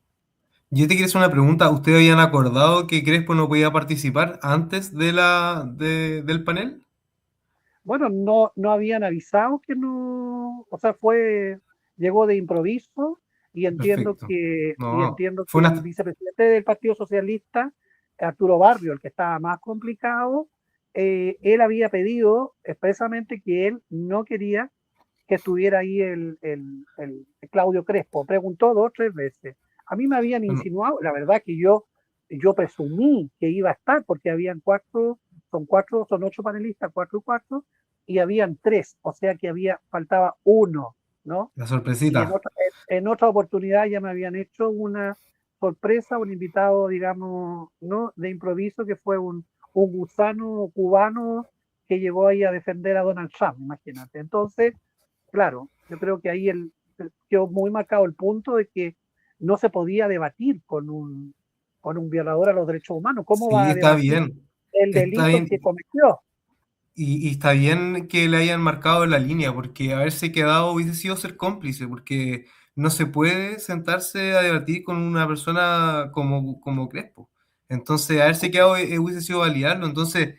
Yo te quería hacer una pregunta. ¿Ustedes habían acordado que Crespo no podía participar antes del panel? Bueno, no habían avisado que no, o sea, llegó de improviso y entiendo que el vicepresidente del Partido Socialista, Arturo Barrio, el que estaba más complicado, él había pedido expresamente que él no quería que estuviera ahí el Claudio Crespo. Preguntó 2 o 3 veces. A mí me habían insinuado, la verdad que yo presumí que iba a estar, porque habían 8 panelistas, 4 y 4, y habían 3, o sea que faltaba 1, ¿no? La sorpresita. En otra oportunidad ya me habían hecho una sorpresa, un invitado, digamos, ¿no? De improviso, que fue un gusano cubano que llegó ahí a defender a Donald Trump, imagínate. Entonces, claro, yo creo que ahí quedó muy marcado el punto de que no se podía debatir con un violador a los derechos humanos. ¿Cómo va a debatir el delito que cometió? Y está bien que le hayan marcado la línea, porque haberse quedado hubiese sido ser cómplice, porque no se puede sentarse a debatir con una persona como Crespo. Entonces, haberse quedado hubiese sido validarlo. Entonces,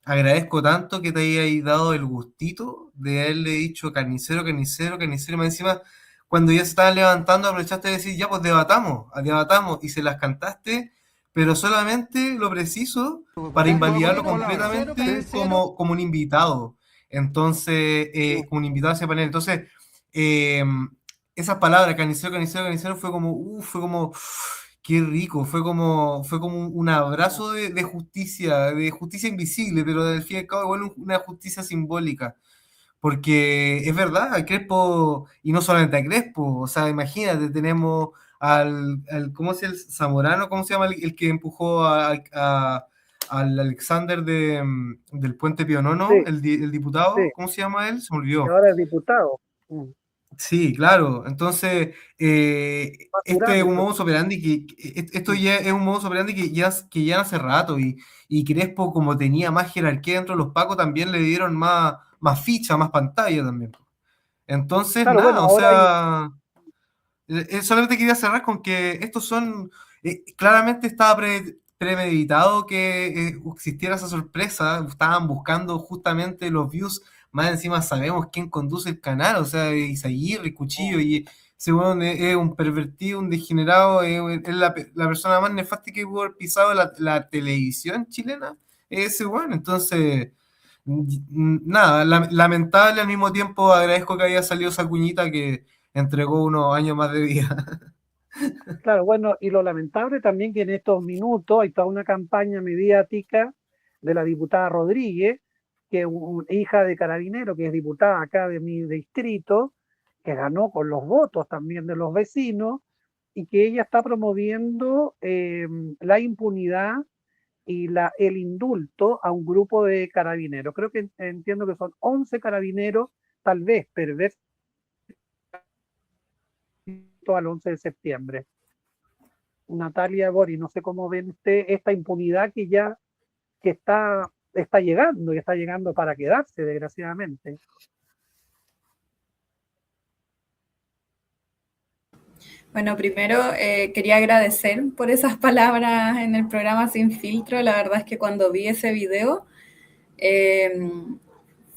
agradezco tanto que te hayas dado el gustito de haberle dicho carnicero, y más encima, cuando ya se estaban levantando, aprovechaste de decir, ya, pues debatamos, y se las cantaste, pero solamente lo preciso para invalidarlo completamente como un invitado. Entonces, como un invitado a ese panel. Entonces, esas palabras, carnicero, fue como, qué rico, fue como un abrazo de justicia invisible, pero al fin y al cabo igual una justicia simbólica. Porque es verdad, a Crespo, y no solamente a Crespo, o sea, imagínate, tenemos ¿cómo se llama? El Zamorano, ¿cómo se llama? El que empujó al Alexander del Puente Pío IX, sí. el diputado, sí. ¿Cómo se llama él? Se me olvidó. Ahora es diputado. Sí, claro. Entonces, este es un modus operandi esto ya es un modus operandi que ya hace rato, y Crespo, como tenía más jerarquía dentro de los pacos, también le dieron más ficha, más pantalla también. Entonces, claro, nada, bueno, o sea, solamente quería cerrar con que estos son, claramente estaba premeditado que existiera esa sorpresa, estaban buscando justamente los views, más encima sabemos quién conduce el canal, o sea, Isaguirre, Cuchillo, y ese bueno es un pervertido, un degenerado, es la persona más nefasta que pudo haber pisado la televisión chilena, ese bueno. Entonces, nada, lamentable, al mismo tiempo agradezco que haya salido esa cuñita que entregó unos años más de vida. Claro, bueno, y lo lamentable también que en estos minutos hay toda una campaña mediática de la diputada Rodríguez, que es hija de Carabinero, que es diputada acá de mi distrito, que ganó con los votos también de los vecinos, y que ella está promoviendo la impunidad y el indulto a un grupo de carabineros. Creo que entiendo que son 11 carabineros, tal vez perversos, agosto al 11 de septiembre. Natalia, Boris, no sé cómo ven usted esta impunidad que está llegando y está llegando para quedarse, desgraciadamente. Bueno, primero quería agradecer por esas palabras en el programa Sin Filtro. La verdad es que cuando vi ese video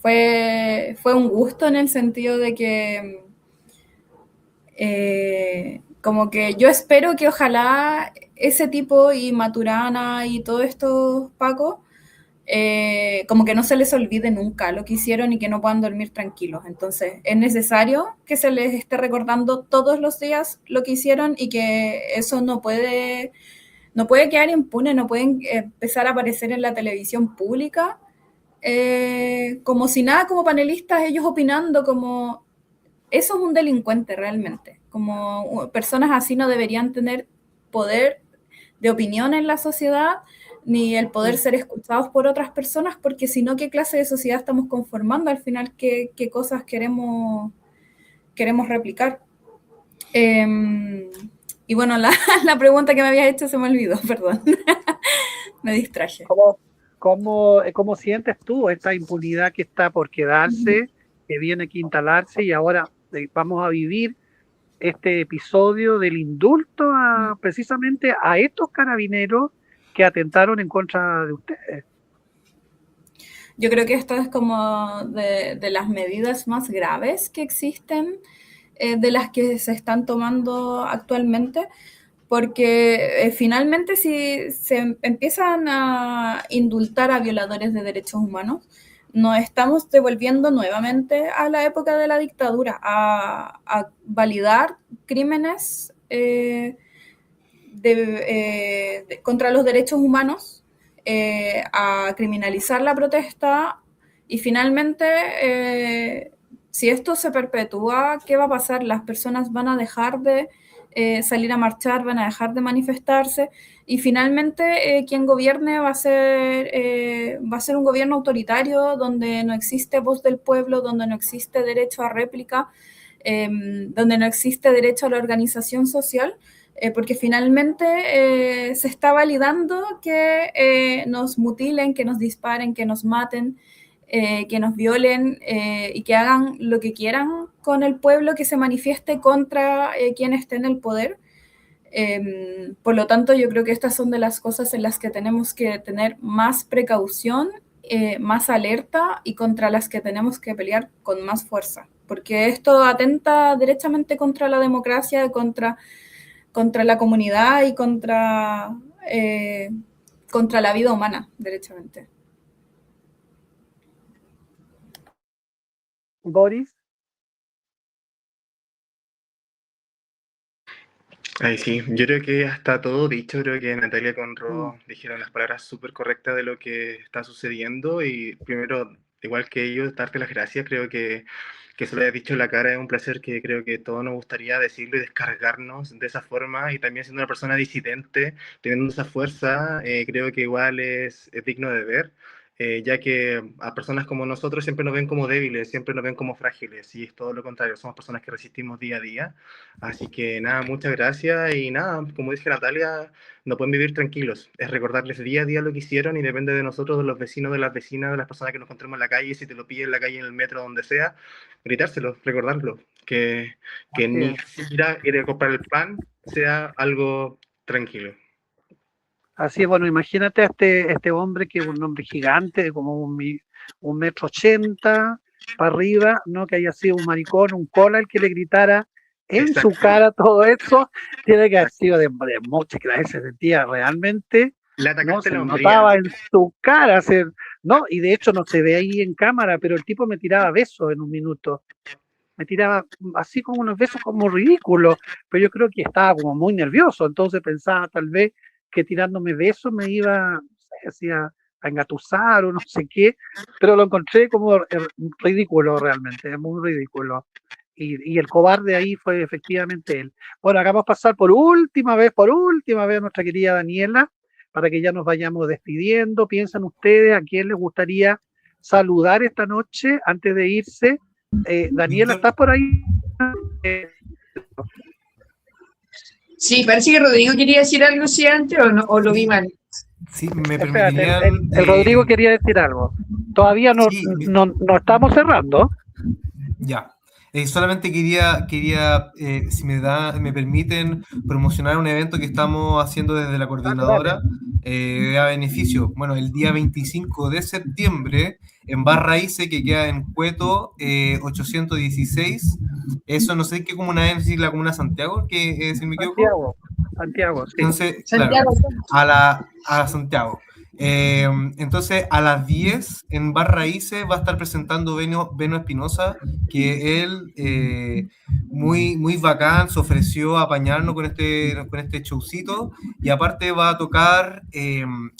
fue un gusto, en el sentido de que como que yo espero que ojalá ese tipo y Maturana y todos estos pacos como que no se les olvide nunca lo que hicieron y que no puedan dormir tranquilos. Entonces es necesario que se les esté recordando todos los días lo que hicieron, y que eso no puede quedar impune, no pueden empezar a aparecer en la televisión pública como si nada, como panelistas, ellos opinando como eso es un delincuente realmente. Como personas así no deberían tener poder de opinión en la sociedad, ni el poder ser escuchados por otras personas, porque si no, ¿qué clase de sociedad estamos conformando? Al final, ¿qué cosas queremos replicar? Y bueno, la pregunta que me habías hecho se me olvidó, perdón. Me distraje. ¿Cómo sientes tú esta impunidad que está por quedarse, que viene que instalarse, y ahora vamos a vivir este episodio del indulto precisamente a estos carabineros que atentaron en contra de ustedes? Yo creo que esto es como de las medidas más graves que existen, de las que se están tomando actualmente, porque finalmente si se empiezan a indultar a violadores de derechos humanos, nos estamos devolviendo nuevamente a la época de la dictadura, a validar crímenes contra los derechos humanos, a criminalizar la protesta, y finalmente, si esto se perpetúa, ¿qué va a pasar? Las personas van a dejar de salir a marchar, van a dejar de manifestarse, y finalmente quien gobierne va a ser un gobierno autoritario, donde no existe voz del pueblo, donde no existe derecho a réplica, donde no existe derecho a la organización social, porque finalmente se está validando que nos mutilen, que nos disparen, que nos maten, que nos violen y que hagan lo que quieran con el pueblo que se manifieste contra quien esté en el poder. Por lo tanto, yo creo que estas son de las cosas en las que tenemos que tener más precaución, más alerta, y contra las que tenemos que pelear con más fuerza, porque esto atenta derechamente contra la democracia, contra la comunidad y contra la vida humana, derechamente. Boris. Ay, sí, yo creo que ya está todo dicho. Creo que Natalia con Ro dijeron las palabras súper correctas de lo que está sucediendo, y primero, igual que ellos, darte las gracias. Creo que eso lo hayas dicho en la cara es un placer que creo que todos nos gustaría decirlo y descargarnos de esa forma, y también siendo una persona disidente, teniendo esa fuerza, creo que igual es digno de ver. Ya que a personas como nosotros siempre nos ven como débiles, siempre nos ven como frágiles, y es todo lo contrario, somos personas que resistimos día a día. Así que nada, muchas gracias, y nada, como dice Natalia, no pueden vivir tranquilos, es recordarles día a día lo que hicieron, y depende de nosotros, de los vecinos, de las vecinas, de las personas que nos encontremos en la calle, si te lo piden en la calle, en el metro, donde sea, gritárselo, recordarlo, que ni siquiera ir a comprar el pan sea algo tranquilo. Así es, bueno, imagínate a este hombre, que es un hombre gigante, de como 1,80 m para arriba, ¿no? Que haya sido un maricón, un cola, el que le gritara en su cara todo eso. Tiene que haber sido de mucha, que la se sentía realmente, ¿no? Se notaba en su cara, ¿no? Y de hecho no se ve ahí en cámara, pero el tipo me tiraba besos en un minuto. Me tiraba así como unos besos como ridículos, pero yo creo que estaba como muy nervioso, entonces pensaba tal vez que tirándome besos me iba, no sé, a engatusar o no sé qué, pero lo encontré como ridículo realmente, muy ridículo. Y el cobarde ahí fue efectivamente él. Bueno, acá vamos a pasar por última vez a nuestra querida Daniela, para que ya nos vayamos despidiendo. ¿Piensan ustedes a quién les gustaría saludar esta noche antes de irse? Daniela, ¿estás por ahí? Sí, parece que Rodrigo quería decir algo sí antes o no, o lo vi mal. Sí, me Espérate, permitirían... el Rodrigo quería decir algo. Todavía no, sí, no estamos cerrando. ya. Solamente quería si me permiten, promocionar un evento que estamos haciendo desde la coordinadora a beneficio. Bueno, el día 25 de septiembre en Barra Ice, que queda en Cueto 816. Eso no sé qué comuna es, si la comuna Santiago, que si me equivoco. Santiago, sí. Entonces, Santiago, claro, a Santiago. Entonces, a las 10 en Barra Ice va a estar presentando Beno Espinosa, que él, muy bacán, se ofreció a apañarnos con este showcito, y aparte va a tocar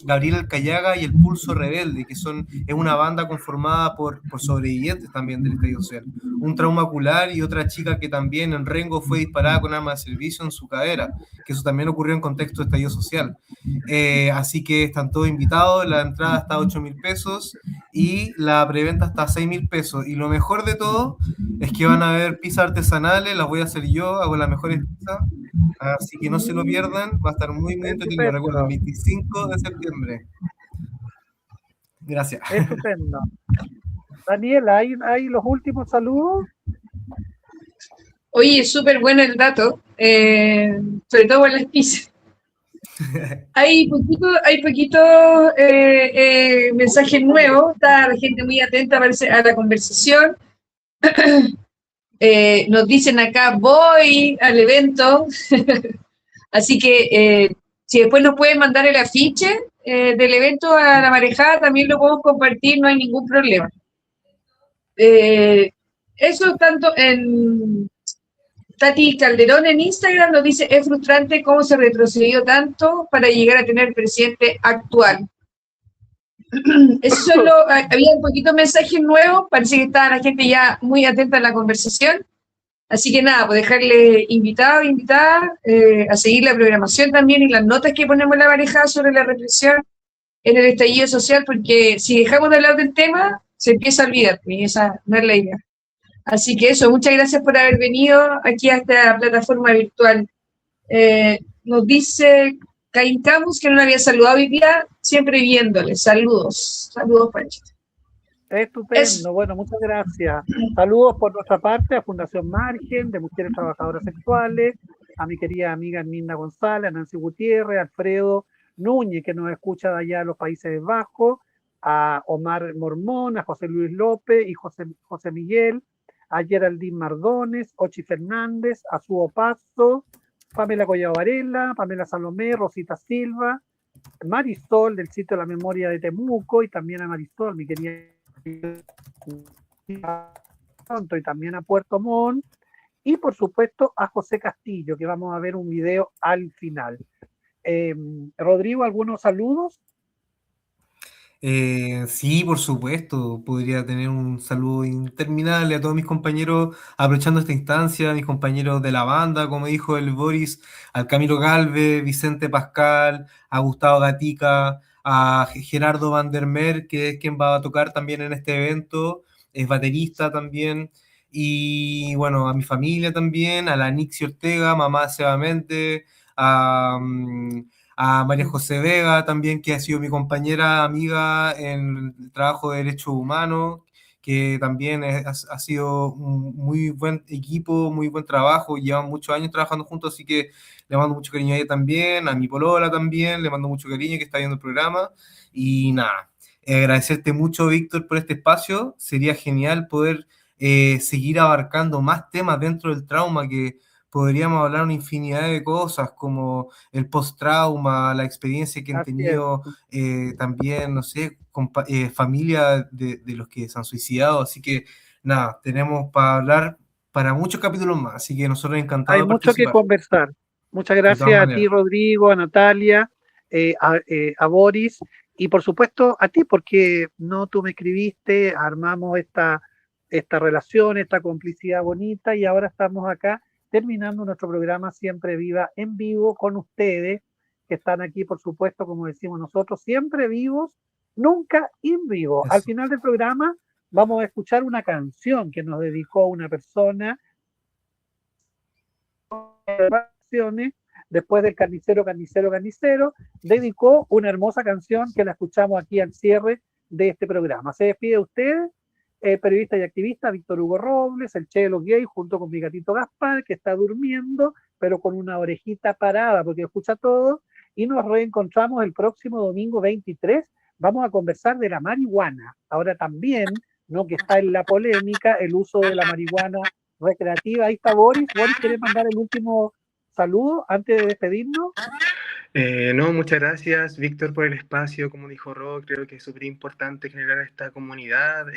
Gabriel Alcayaga y el Pulso Rebelde, que es una banda conformada por sobrevivientes también del estallido social. Un trauma ocular y otra chica que también en Rengo fue disparada con arma de servicio en su cadera, que eso también ocurrió en contexto de estallido social. Así que están todos invitados, la entrada está a 8.000 pesos y la preventa está a 6.000 pesos. Y lo mejor de todo es que van a haber pizzas artesanales, las voy a hacer yo, hago las mejores pizzas, así que no se lo pierdan, va a estar muy entretenido. Recuerden, 25 de septiembre. Gracias. Estupendo. Daniela, ¿hay los últimos saludos? Oye, súper bueno el dato, sobre todo por las pizzas. Hay poquitos mensajes nuevos, está la gente muy atenta a la conversación. Nos dicen acá, voy al evento. Así que si después nos pueden mandar el afiche del evento a la marejada, también lo podemos compartir, no hay ningún problema. Eso tanto en... Tati Calderón en Instagram nos dice, es frustrante cómo se retrocedió tanto para llegar a tener presidente actual. Eso había un poquito de mensajes nuevos, parece que estaba la gente ya muy atenta a la conversación. Así que nada, pues dejarle invitada a seguir la programación también y las notas que ponemos en la pareja sobre la represión en el estallido social, porque si dejamos de hablar del tema, se empieza a olvidar, y esa no es la idea. Así que eso, muchas gracias por haber venido aquí a esta plataforma virtual. Nos dice Caín Camus, que no la había saludado hoy día, siempre viéndole. Saludos, Panchito. Estupendo, bueno, muchas gracias. Saludos por nuestra parte a Fundación Margen, de Mujeres Trabajadoras Sexuales, a mi querida amiga Nina González, a Nancy Gutiérrez, a Alfredo Núñez, que nos escucha de allá de los Países Bajos, a Omar Mormón, a José Luis López y José Miguel, a Geraldine Mardones, Ochi Fernández, a Suo Paso, Pamela Collado Varela, Pamela Salomé, Rosita Silva, Marisol del sitio de la memoria de Temuco, y también a Marisol, mi querida, y también a Puerto Montt, y por supuesto a José Castillo, que vamos a ver un video al final. Rodrigo, ¿algunos saludos? Sí, por supuesto, podría tener un saludo interminable a todos mis compañeros, aprovechando esta instancia, a mis compañeros de la banda, como dijo el Boris, al Camilo Galvez, Vicente Pascal, a Gustavo Gatica, a Gerardo Van der Meer, que es quien va a tocar también en este evento, es baterista también, y bueno, a mi familia también, a la Nixie Ortega, mamá de Seba Méndez, a María José Vega también, que ha sido mi compañera, amiga en el trabajo de derechos humanos, que también ha sido un muy buen equipo, muy buen trabajo, llevan muchos años trabajando juntos, así que le mando mucho cariño a ella también, a mi polola también, le mando mucho cariño, que está viendo el programa, y nada, agradecerte mucho, Víctor, por este espacio. Sería genial poder seguir abarcando más temas dentro del trauma, que podríamos hablar una infinidad de cosas como el post-trauma, la experiencia que han tenido también, no sé, familia de los que se han suicidado. Así que nada, tenemos para hablar para muchos capítulos más. Así que nosotros encantados de participar. Hay mucho que conversar. Muchas gracias a ti, Rodrigo, a Natalia, a Boris y por supuesto a ti, porque no tú me escribiste, armamos esta relación, esta complicidad bonita, y ahora estamos acá terminando nuestro programa Siempre Viva en vivo con ustedes, que están aquí, por supuesto, como decimos nosotros, siempre vivos, nunca en vivo. Al final del programa vamos a escuchar una canción que nos dedicó una persona después del carnicero, dedicó una hermosa canción que la escuchamos aquí al cierre de este programa. Se despide de ustedes, periodista y activista Víctor Hugo Robles, el Che de los Gays, junto con mi gatito Gaspar, que está durmiendo, pero con una orejita parada, porque escucha todo, y nos reencontramos el próximo domingo 23. Vamos a conversar de la marihuana. Ahora también, ¿no?, que está en la polémica el uso de la marihuana recreativa. Ahí está Boris. Boris, ¿quieres mandar el último saludo antes de despedirnos? No, muchas gracias, Víctor, por el espacio. Como dijo Ro, creo que es súper importante generar esta comunidad,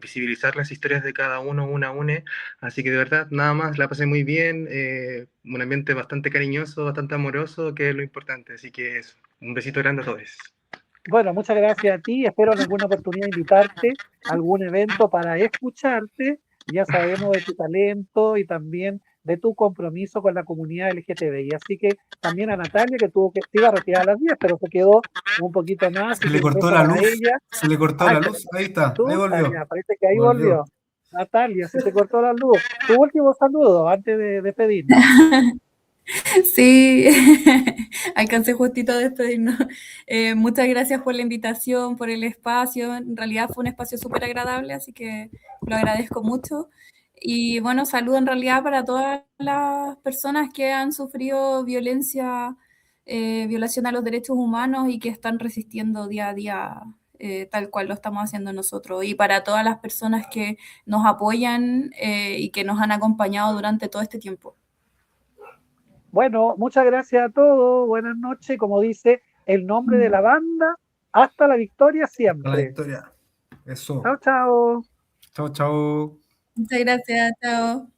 visibilizar las historias de cada uno, una a una. Así que de verdad, nada más, la pasé muy bien, un ambiente bastante cariñoso, bastante amoroso, que es lo importante. Así que un besito grande a todos. Bueno, muchas gracias a ti. Espero en alguna oportunidad invitarte a algún evento para escucharte. Ya sabemos de tu talento y también de tu compromiso con la comunidad LGTBI. Así que también a Natalia, que se iba a retirar a las 10, pero se quedó un poquito más. Se le cortó la luz. Se le cortó la luz. Ahí está. Ahí volvió. Parece que ahí volvió. Natalia, se te cortó la luz. Tu último saludo antes de despedirnos. Sí, alcancé justito a despedirnos. Muchas gracias por la invitación, por el espacio. En realidad fue un espacio súper agradable, así que lo agradezco mucho. Y bueno, saludo en realidad para todas las personas que han sufrido violación a los derechos humanos y que están resistiendo día a día, tal cual lo estamos haciendo nosotros. Y para todas las personas que nos apoyan y que nos han acompañado durante todo este tiempo. Bueno, muchas gracias a todos. Buenas noches. Como dice el nombre de la banda, hasta la victoria siempre. La victoria. Eso. Chao, chao. Chao, chao. Muchas gracias, chao.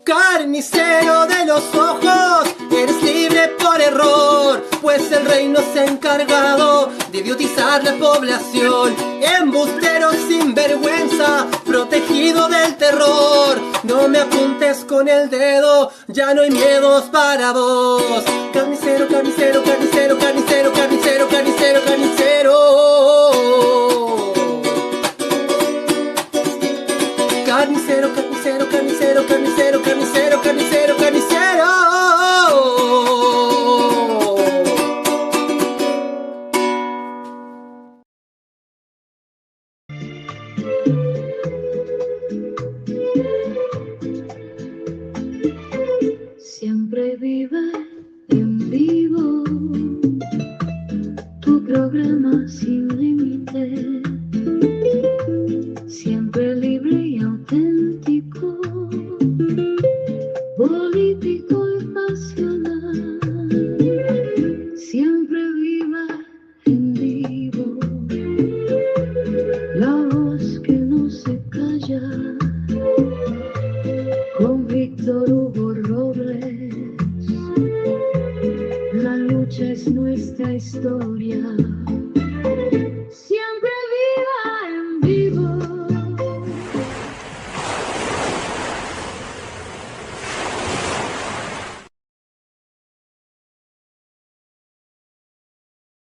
Carnicero de los ojos, eres libre por error, pues el reino se ha encargado de idiotizar la población. Embustero sin vergüenza, protegido del terror, no me apuntes con el dedo, ya no hay miedos para vos. Carnicero, carnicero, carnicero, carnicero, carnicero, carnicero, carnicero. Carnicero, carnicero, carnicero, carnicero, carnicero, carnicero, carnicero.